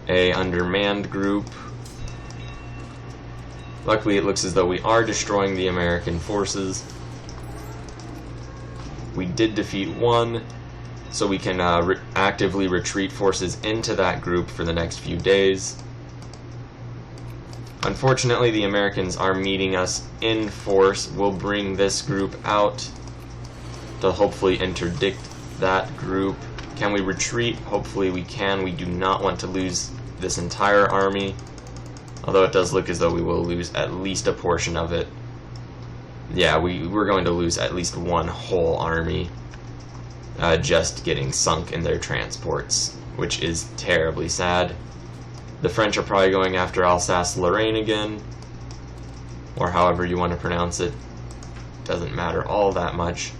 a undermanned group. Luckily, it looks as though we are destroying the American forces. We did defeat one, so we can actively retreat forces into that group for the next few days. Unfortunately, the Americans are meeting us in force. We'll bring this group out to hopefully interdict that group. Can we retreat? Hopefully we can. We do not want to lose this entire army. Although it does look as though we will lose at least a portion of it. Yeah, we're going to lose at least one whole army just getting sunk in their transports, which is terribly sad. The French are probably going after Alsace-Lorraine again, or however you want to pronounce it. Doesn't matter all that much.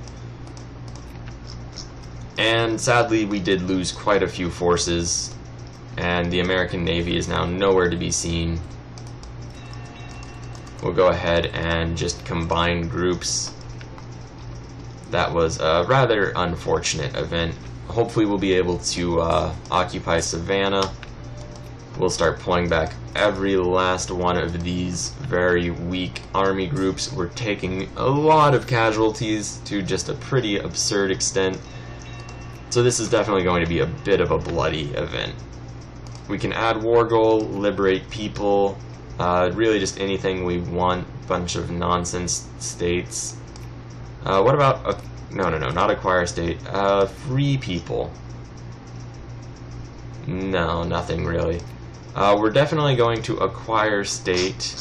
And sadly, we did lose quite a few forces, and the American Navy is now nowhere to be seen. We'll go ahead and just combine groups. That was a rather unfortunate event. Hopefully we'll be able to occupy Savannah. We'll start pulling back every last one of these very weak army groups. We're taking a lot of casualties to just a pretty absurd extent. So this is definitely going to be a bit of a bloody event. We can add war goal, liberate people, really just anything we want. Bunch of nonsense states. What about no, not acquire state. Free people. No, nothing really. We're definitely going to acquire state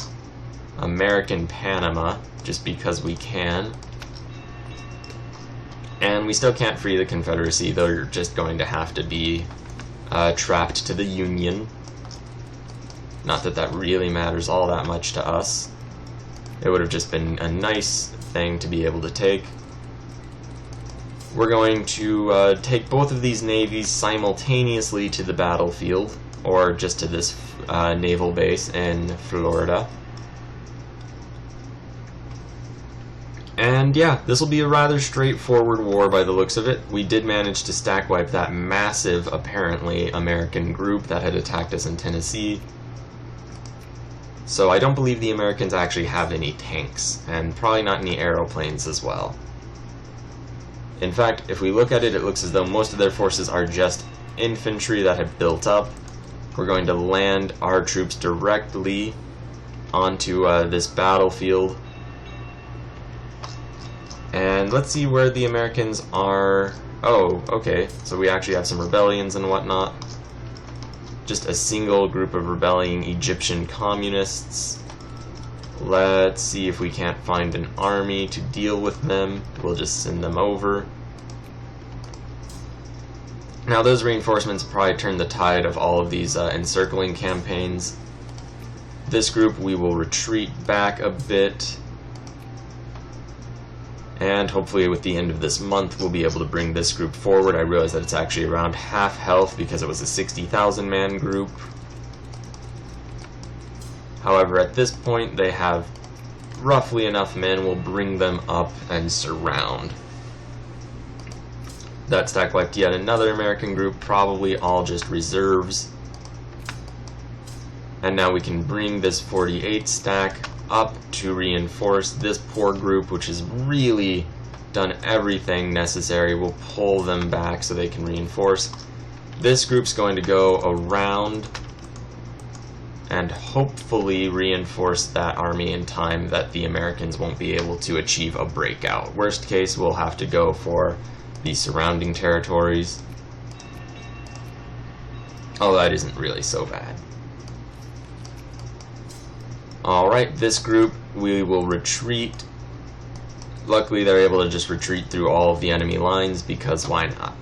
American Panama just because we can. And we still can't free the Confederacy. They're just going to have to be trapped to the Union. Not that that really matters all that much to us. It would have just been a nice thing to be able to take. We're going to take both of these navies simultaneously to the battlefield, or just to this naval base in Florida. And yeah, this will be a rather straightforward war by the looks of it. We did manage to stack wipe that massive, apparently, American group that had attacked us in Tennessee. So I don't believe the Americans actually have any tanks, and probably not any aeroplanes as well. In fact, if we look at it, it looks as though most of their forces are just infantry that have built up. We're going to land our troops directly onto this battlefield. And let's see where the Americans are. Oh, okay, so we actually have some rebellions and whatnot. Just a single group of rebelling Egyptian communists. Let's see if we can't find an army to deal with them. We'll just send them over. Now those reinforcements probably turn the tide of all of these encircling campaigns. This group we will retreat back a bit. And hopefully with the end of this month we'll be able to bring this group forward. I realize that it's actually around half health because it was a 60,000 man group. However, at this point they have roughly enough men. We'll bring them up and surround. That stack wiped yet another American group, probably all just reserves. And now we can bring this 48 stack up to reinforce this poor group, which has really done everything necessary. We'll pull them back so they can reinforce. This group's going to go around and hopefully reinforce that army in time that the Americans won't be able to achieve a breakout. Worst case, we'll have to go for the surrounding territories. Oh, that isn't really so bad. Alright, this group, we will retreat. Luckily, they're able to just retreat through all of the enemy lines, because why not?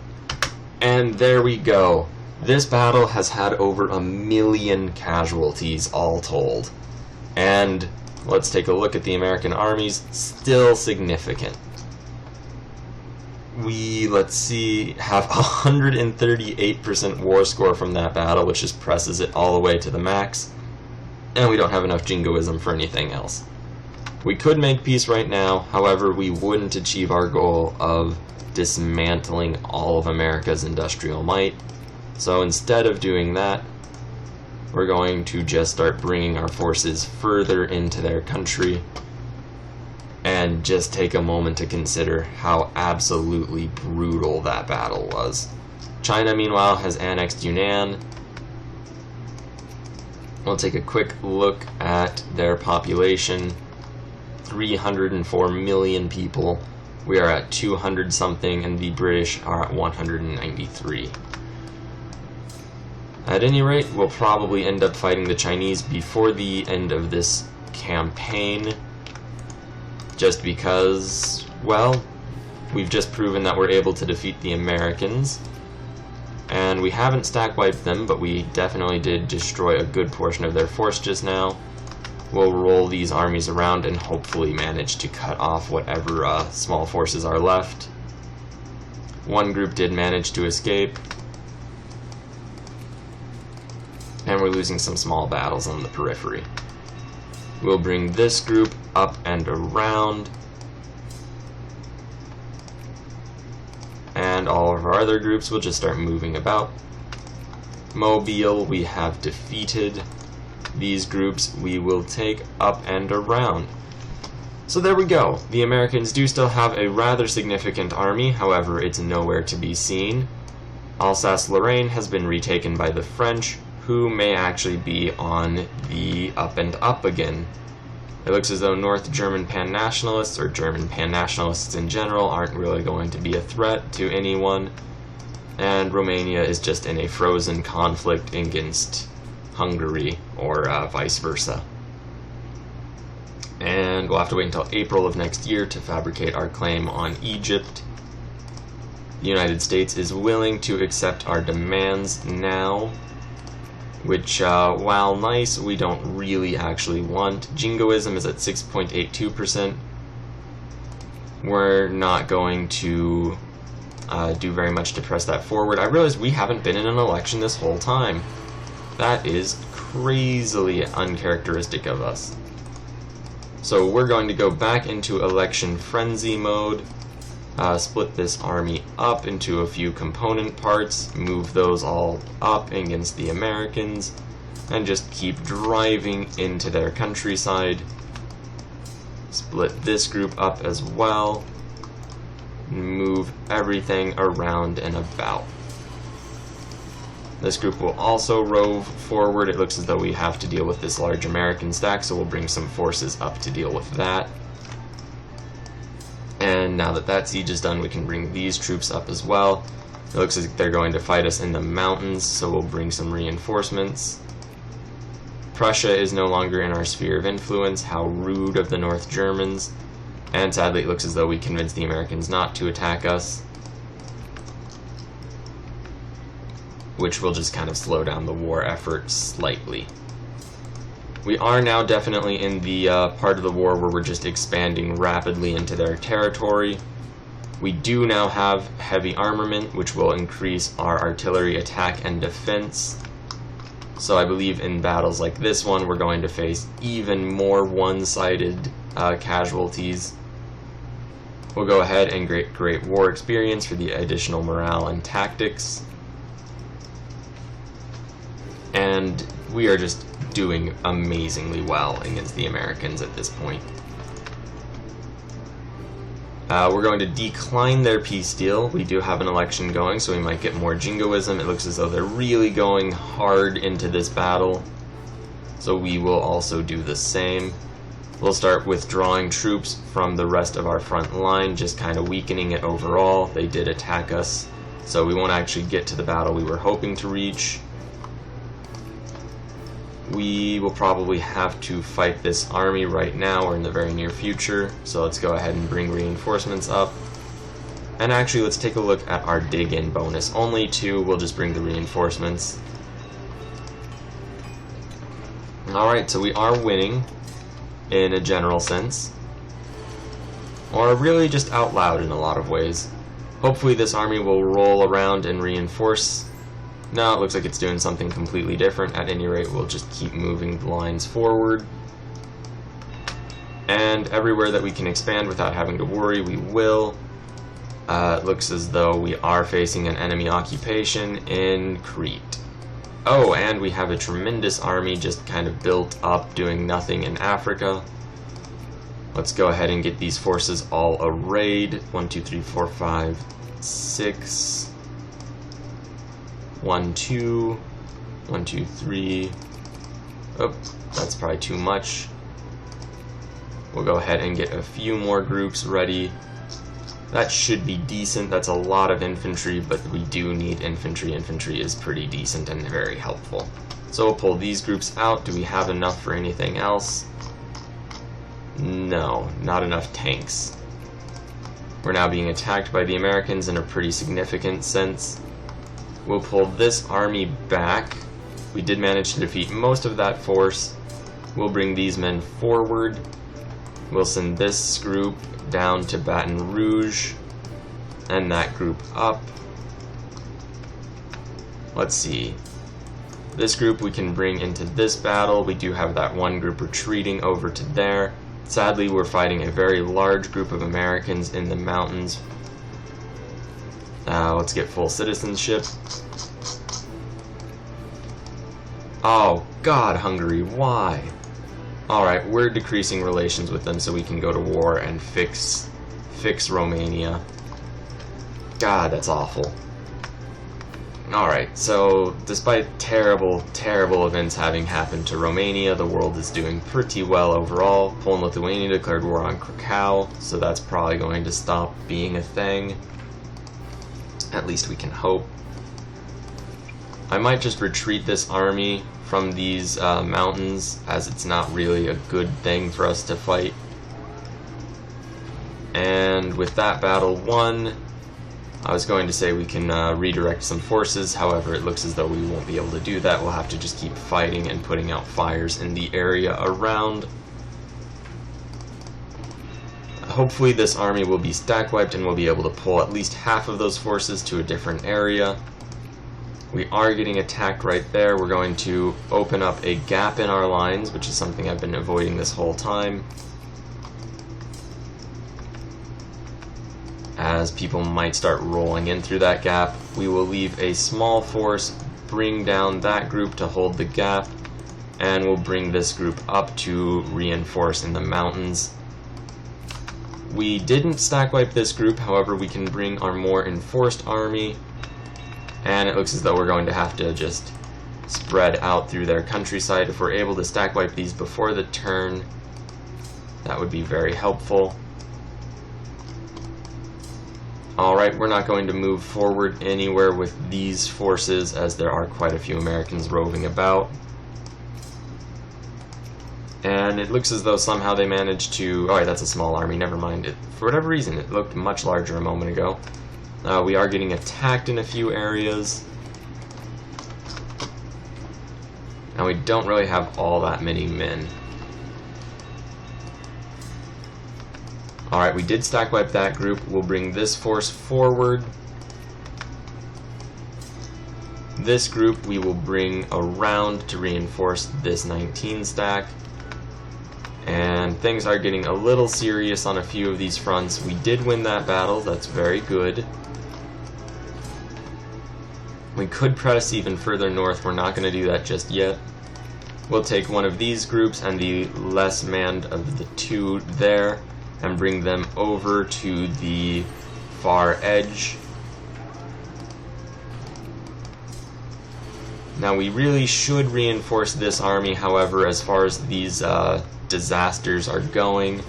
And there we go. This battle has had over 1 million casualties all told. And let's take a look at the American armies. Still significant. We, let's see, have 138% war score from that battle, which just presses it all the way to the max. And we don't have enough jingoism for anything else. We could make peace right now, however, we wouldn't achieve our goal of dismantling all of America's industrial might. So instead of doing that, we're going to just start bringing our forces further into their country and just take a moment to consider how absolutely brutal that battle was. China, meanwhile, has annexed Yunnan. We'll take a quick look at their population. 304 million people. We are at 200 something, and the British are at 193. At any rate, we'll probably end up fighting the Chinese before the end of this campaign, just because, well, we've just proven that we're able to defeat the Americans, and we haven't stack wiped them, but we definitely did destroy a good portion of their force just now. We'll roll these armies around and hopefully manage to cut off whatever small forces are left. One group did manage to escape, and we're losing some small battles on the periphery. We'll bring this group up and around, and all of our other groups will just start moving about. Mobile we have defeated. These groups we will take up and around. So there we go. The Americans do still have a rather significant army, however it's nowhere to be seen. Alsace-Lorraine has been retaken by the French, who may actually be on the up and up again. It looks as though North German pan-nationalists, or German pan-nationalists in general, aren't really going to be a threat to anyone, and Romania is just in a frozen conflict against Hungary, or vice versa. And we'll have to wait until April of next year to fabricate our claim on Egypt. The United States is willing to accept our demands now, which, while nice, we don't really actually want. Jingoism is at 6.82%. We're not going to do very much to press that forward. I realize we haven't been in an election this whole time. That is crazily uncharacteristic of us. So we're going to go back into election frenzy mode, split this army up into a few component parts, move those all up against the Americans, and just keep driving into their countryside. Split this group up as well, move everything around and about. This group will also rove forward. It looks as though we have to deal with this large American stack, so we'll bring some forces up to deal with that. And now that that siege is done, we can bring these troops up as well. It looks like they're going to fight us in the mountains, so we'll bring some reinforcements. Prussia is no longer in our sphere of influence. How rude of the North Germans. And sadly, it looks as though we convinced the Americans not to attack us, which will just kind of slow down the war effort slightly. We are now definitely in the part of the war where we're just expanding rapidly into their territory. We do now have heavy armament, which will increase our artillery attack and defense. So I believe in battles like this one, we're going to face even more one-sided casualties. We'll go ahead and get great war experience for the additional morale and tactics. And we are just doing amazingly well against the Americans at this point. We're going to decline their peace deal. We do have an election going, so we might get more jingoism. It looks as though they're really going hard into this battle, so we will also do the same. We'll start withdrawing troops from the rest of our front line, just kind of weakening it overall. They did attack us, so we won't actually get to the battle we were hoping to reach. We will probably have to fight this army right now or in the very near future, so let's go ahead and bring reinforcements up. And actually, let's take a look at our dig-in bonus. Only 2, we'll just bring the reinforcements. Alright, so we are winning in a general sense, or really just out loud in a lot of ways. Hopefully this army will roll around and reinforce. No, it looks like it's doing something completely different. At any rate, we'll just keep moving the lines forward. And everywhere that we can expand without having to worry, we will. It looks as though we are facing an enemy occupation in Crete. Oh, and we have a tremendous army just kind of built up, doing nothing in Africa. Let's go ahead and get these forces all arrayed. 1, 2, 3, 4, 5, 6. 1, 2. 1, 2, 3. Oh, that's probably too much. We'll go ahead and get a few more groups ready. That should be decent. That's a lot of infantry, but we do need infantry. Infantry is pretty decent and very helpful. So we'll pull these groups out. Do we have enough for anything else? No, not enough tanks. We're now being attacked by the Americans in a pretty significant sense. We'll pull this army back. We did manage to defeat most of that force. We'll bring these men forward. We'll send this group down to Baton Rouge, and that group up. Let's see. This group we can bring into this battle. We do have that one group retreating over to there. Sadly, we're fighting a very large group of Americans in the mountains. Let's get full citizenship. Oh, God, Hungary, why? Alright, we're decreasing relations with them so we can go to war and fix Romania. God, that's awful. Alright, so despite terrible, terrible events having happened to Romania, the world is doing pretty well overall. Poland and Lithuania declared war on Krakow, so that's probably going to stop being a thing. At least we can hope. I might just retreat this army from these mountains, as it's not really a good thing for us to fight. And with that battle won, I was going to say we can redirect some forces. However, it looks as though we won't be able to do that. We'll have to just keep fighting and putting out fires in the area around. Hopefully this army will be stack wiped and we'll be able to pull at least half of those forces to a different area. We are getting attacked right there. We're going to open up a gap in our lines, which is something I've been avoiding this whole time, as people might start rolling in through that gap. We will leave a small force, bring down that group to hold the gap, and we'll bring this group up to reinforce in the mountains. We didn't stack wipe this group, however we can bring our more enforced army, and it looks as though we're going to have to just spread out through their countryside. If we're able to stack wipe these before the turn, that would be very helpful. Alright, we're not going to move forward anywhere with these forces, as there are quite a few Americans roving about. And it looks as though somehow they managed to... Alright, that's a small army, never mind. For whatever reason, it looked much larger a moment ago. We are getting attacked in a few areas. And we don't really have all that many men. Alright, we did stack wipe that group. We'll bring this force forward. This group we will bring around to reinforce this 19 stack. And things are getting a little serious on a few of these fronts. We did win that battle, that's very good. We could press even further north, we're not going to do that just yet. We'll take one of these groups and the less manned of the two there and bring them over to the far edge. Now we really should reinforce this army, however, as far as these disasters are going,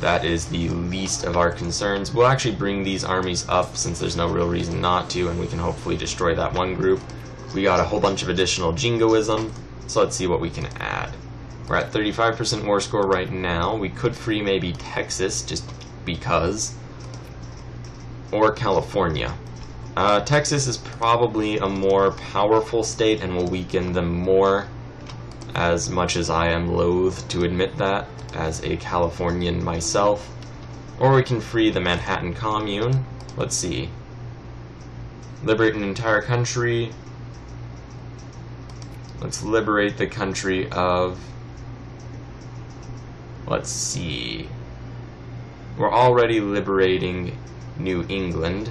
that is the least of our concerns. We'll actually bring these armies up since there's no real reason not to, and we can hopefully destroy that one group. We got a whole bunch of additional jingoism, so let's see what we can add. We're at 35% war score right now. We could free maybe Texas, just because, or California. Texas is probably a more powerful state and will weaken them more, as much as I am loath to admit that, as a Californian myself. Or we can free the Manhattan Commune. Let's see. Liberate an entire country. Let's liberate the country of... Let's see. We're already liberating New England.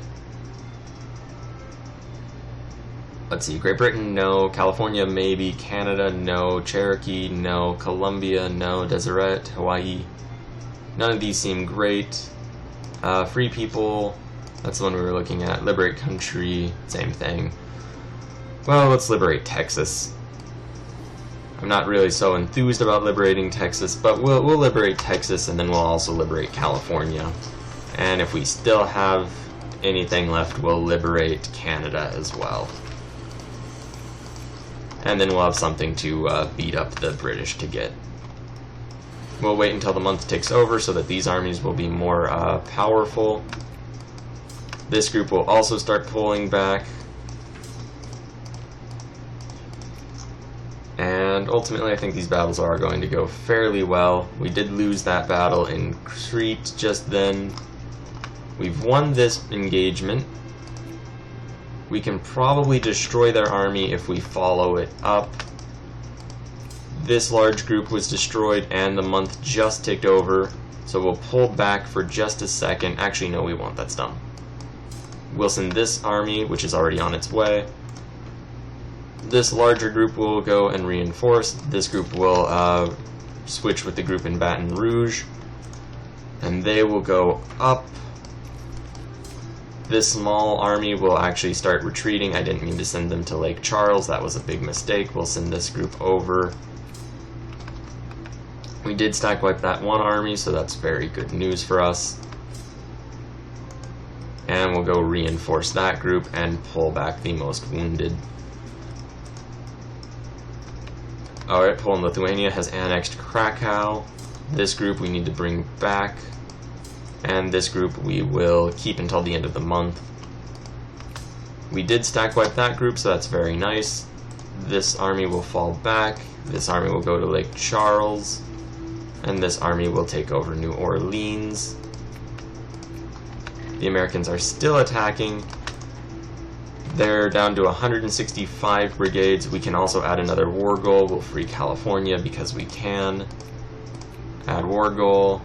Let's see, Great Britain, no. California, maybe. Canada, no. Cherokee, no. Colombia, no. Deseret, Hawaii. None of these seem great. Free people, that's the one we were looking at. Liberate country, same thing. Well, let's liberate Texas. I'm not really so enthused about liberating Texas, but we'll liberate Texas, and then we'll also liberate California. And if we still have anything left, we'll liberate Canada as well. And then we'll have something to beat up the British to get. We'll wait until the month ticks over so that these armies will be more powerful. This group will also start pulling back. And ultimately I think these battles are going to go fairly well. We did lose that battle in Crete just then. We've won this engagement. We can probably destroy their army if we follow it up. This large group was destroyed and the month just ticked over, so we'll pull back for just a second. Actually, no, we won't. That's dumb. We'll send this army, which is already on its way. This larger group will go and reinforce. This group will switch with the group in Baton Rouge, and they will go up. This small army will actually start retreating. I didn't mean to send them to Lake Charles. That was a big mistake. We'll send this group over. We did stack wipe that one army, so that's very good news for us. And we'll go reinforce that group and pull back the most wounded. Alright, Poland Lithuania has annexed Krakow. This group we need to bring back. And this group we will keep until the end of the month. We did stack wipe that group, so that's very nice. This army will fall back. This army will go to Lake Charles. And this army will take over New Orleans. The Americans are still attacking. They're down to 165 brigades. We can also add another war goal. We'll free California because we can. Add war goal.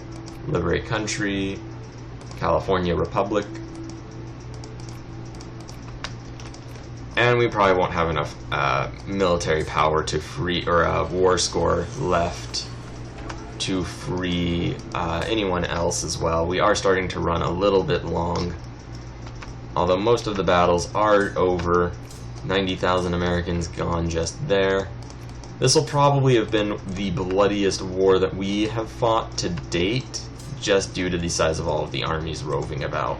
Liberate country. California Republic. And we probably won't have enough military power to free, or war score left to free anyone else as well. We are starting to run a little bit long. Although most of the battles are over. 90,000 Americans gone just there. This will probably have been the bloodiest war that we have fought to date, just due to the size of all of the armies roving about.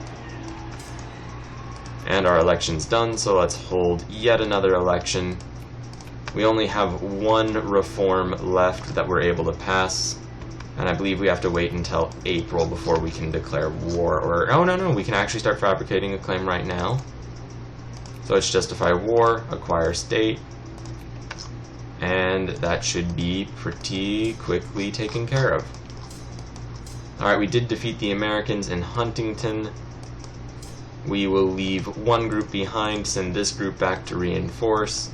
And our election's done, so let's hold yet another election. We only have one reform left that we're able to pass, and I believe we have to wait until April before we can declare war, or, oh no, we can actually start fabricating a claim right now. So it's justify war, acquire state, and that should be pretty quickly taken care of. Alright, we did defeat the Americans in Huntington. We will leave one group behind, send this group back to reinforce.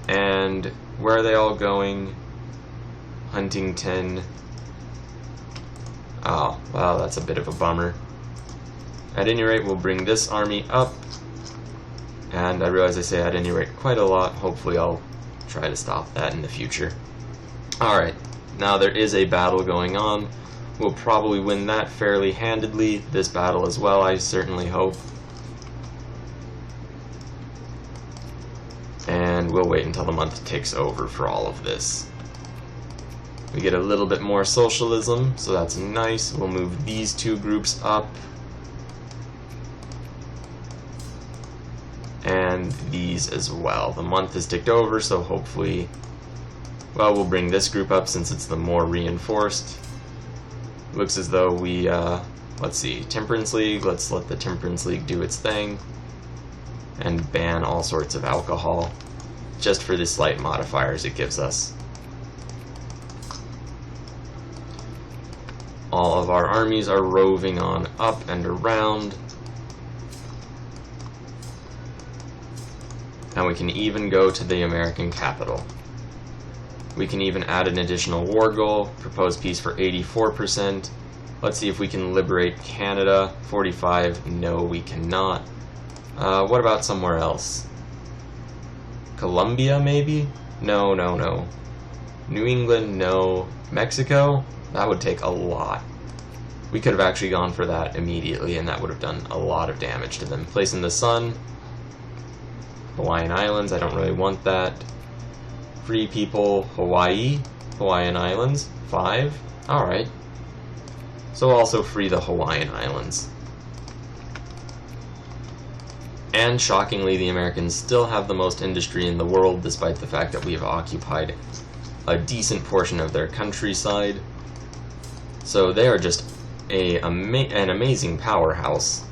And where are they all going? Huntington. Oh, well, that's a bit of a bummer. At any rate, we'll bring this army up. And I realize I say at any rate quite a lot. Hopefully I'll try to stop that in the future. Alright, now there is a battle going on. We'll probably win that fairly handedly. This battle as well, I certainly hope. And we'll wait until the month ticks over for all of this. We get a little bit more socialism, so that's nice. We'll move these two groups up. And these as well. The month is ticked over, so hopefully, well, we'll bring this group up since it's the more reinforced. Looks as though we, let's see, Temperance League, let's let the Temperance League do its thing. And ban all sorts of alcohol, just for the slight modifiers it gives us. All of our armies are roving on up and around. And we can even go to the American capital. We can even add an additional war goal, propose peace for 84%. Let's see if we can liberate Canada. 45, no we cannot. What about somewhere else? Colombia maybe? No, no, no. New England, no. Mexico? That would take a lot. We could have actually gone for that immediately and that would have done a lot of damage to them. Place in the sun. Hawaiian Islands, I don't really want that. Free people, Hawaii, Hawaiian Islands, 5. Alright. So also free the Hawaiian Islands. And shockingly, the Americans still have the most industry in the world, despite the fact that we have occupied a decent portion of their countryside. So they are just an amazing powerhouse.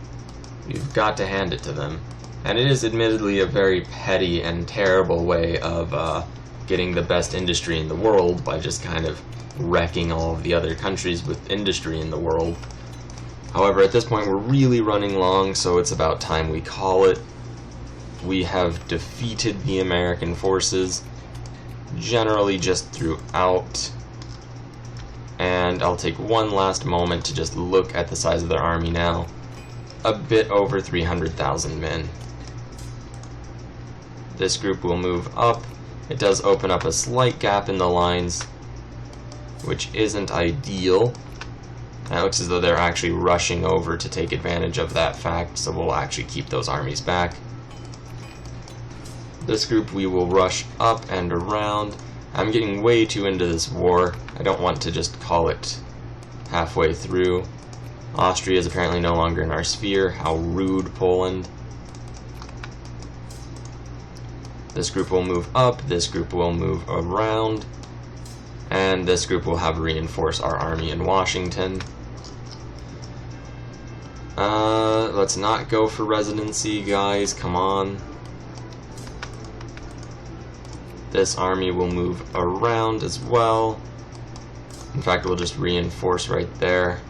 You've got to hand it to them. And it is admittedly a very petty and terrible way of getting the best industry in the world by just kind of wrecking all of the other countries with industry in the world. However, at this point we're really running long, so it's about time we call it. We have defeated the American forces, generally just throughout. And I'll take one last moment to just look at the size of their army now. A bit over 300,000 men. This group will move up. It does open up a slight gap in the lines, which isn't ideal. And it looks as though they're actually rushing over to take advantage of that fact, so we'll actually keep those armies back. This group we will rush up and around. I'm getting way too into this war. I don't want to just call it halfway through. Austria is apparently no longer in our sphere. How rude, Poland. This group will move up, this group will move around, and this group will have reinforced our army in Washington. Let's not go for residency, guys, come on. This army will move around as well. In fact, we'll just reinforce right there.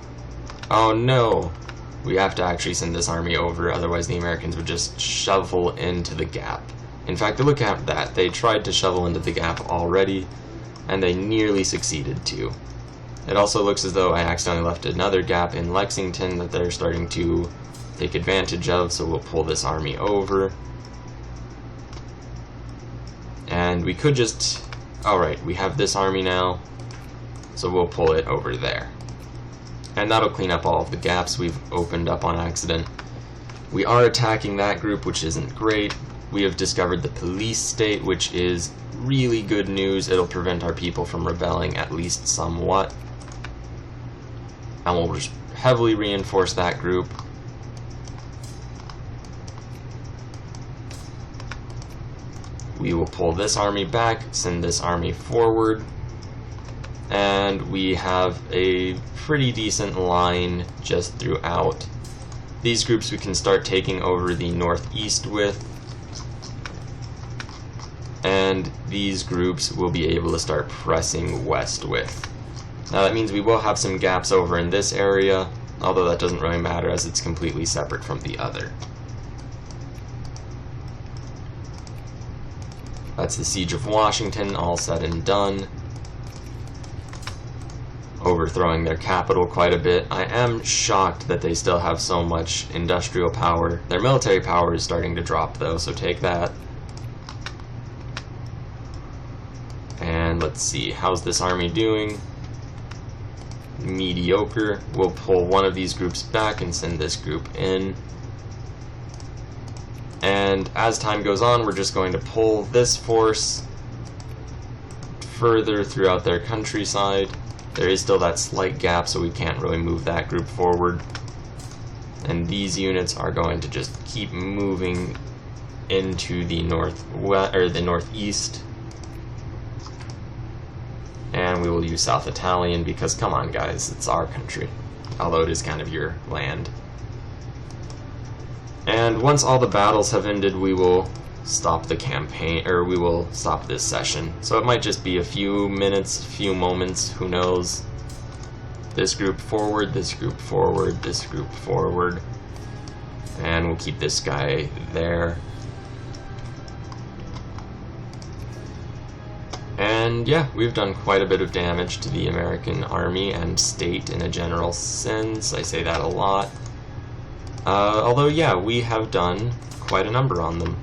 Oh no! We have to actually send this army over, otherwise the Americans would just shovel into the gap. In fact, look at that. They tried to shovel into the gap already, and they nearly succeeded too. It also looks as though I accidentally left another gap in Lexington that they're starting to take advantage of, so we'll pull this army over. And we could just... Alright, we have this army now, so we'll pull it over there. And that'll clean up all of the gaps we've opened up on accident. We are attacking that group, which isn't great. We have discovered the police state, which is really good news. It'll prevent our people from rebelling, at least somewhat. And we'll just heavily reinforce that group. We will pull this army back, send this army forward, and we have a pretty decent line just throughout. These groups we can start taking over the northeast with, and these groups will be able to start pressing west with. Now that means we will have some gaps over in this area, although that doesn't really matter as it's completely separate from the other. That's the Siege of Washington, all said and done. overthrowing their capital quite a bit. I am shocked that they still have so much industrial power. Their military power is starting to drop though, so take that. And let's see, how's this army doing? Mediocre. We'll pull one of these groups back and send this group in. And as time goes on, we're just going to pull this force further throughout their countryside. There is still that slight gap, so we can't really move that group forward. And these units are going to just keep moving into the northwest or the northeast. And we will use South Italian because, come on guys, it's our country, although it is kind of your land. And once all the battles have ended, we will stop the campaign, or we will stop this session. So it might just be a few minutes, a few moments, who knows. This group forward, this group forward, this group forward. And we'll keep this guy there. And yeah, we've done quite a bit of damage to the American army and state in a general sense. I say that a lot. Although yeah, we have done quite a number on them.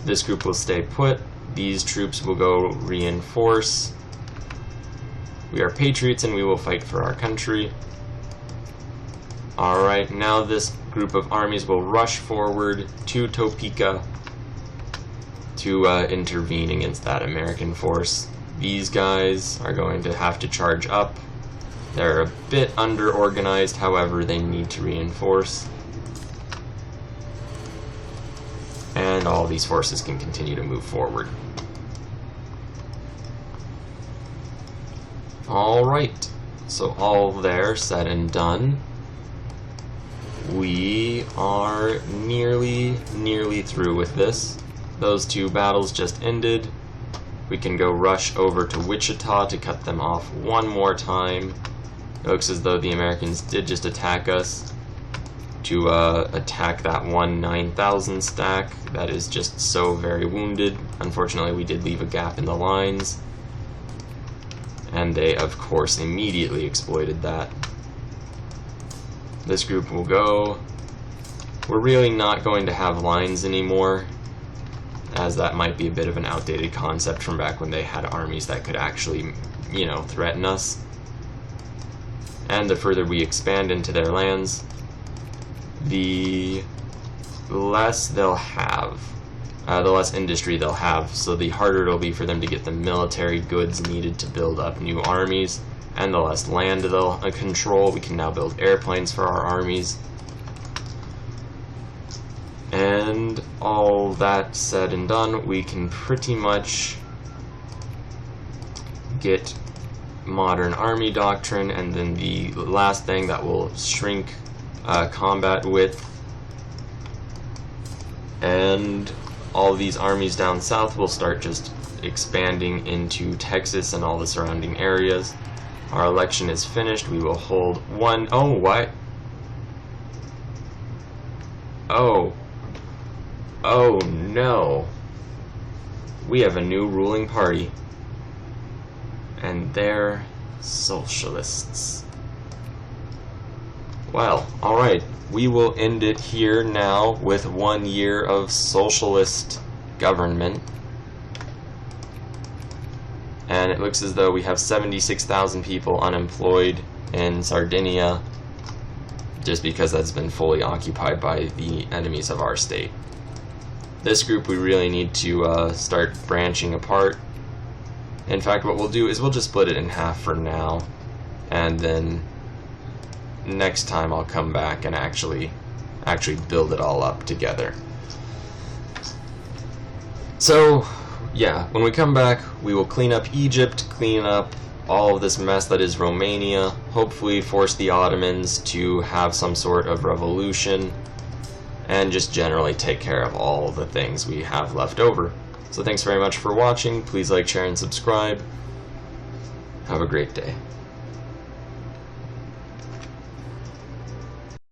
This group will stay put. These troops will go reinforce. We are patriots and we will fight for our country. Alright, now this group of armies will rush forward to Topeka to intervene against that American force. These guys are going to have to charge up. They're a bit under-organized, however, they need to reinforce. And all these forces can continue to move forward. Alright, so all there said and done. We are nearly through with this. Those two battles just ended. We can go rush over to Wichita to cut them off one more time. It looks as though the Americans did just attack us to attack that 9,000 stack that is just so very wounded. Unfortunately, we did leave a gap in the lines, and they of course immediately exploited that. This group will go. We're really not going to have lines anymore, as that might be a bit of an outdated concept from back when they had armies that could actually, you know, threaten us. And the further we expand into their lands, the less they'll have, the less industry they'll have, so the harder it'll be for them to get the military goods needed to build up new armies, and the less land they'll control. We can now build airplanes for our armies. And all that said and done, we can pretty much get modern army doctrine, and then the last thing that will shrink combat width, and all these armies down south will start just expanding into Texas and all the surrounding areas. Our election is finished. We will hold one. Oh, what? Oh no. We have a new ruling party. And they're socialists. Well, alright. We will end it here now with 1 year of socialist government. And it looks as though we have 76,000 people unemployed in Sardinia, just because that's been fully occupied by the enemies of our state. This group we really need to start branching apart. In fact, what we'll do is we'll just split it in half for now, and then next time I'll come back and actually build it all up together. So yeah, when we come back, we will clean up Egypt, clean up all of this mess that is Romania, hopefully force the Ottomans to have some sort of revolution, and just generally take care of all the things we have left over. So thanks very much for watching. Please like, share, and subscribe. Have a great day.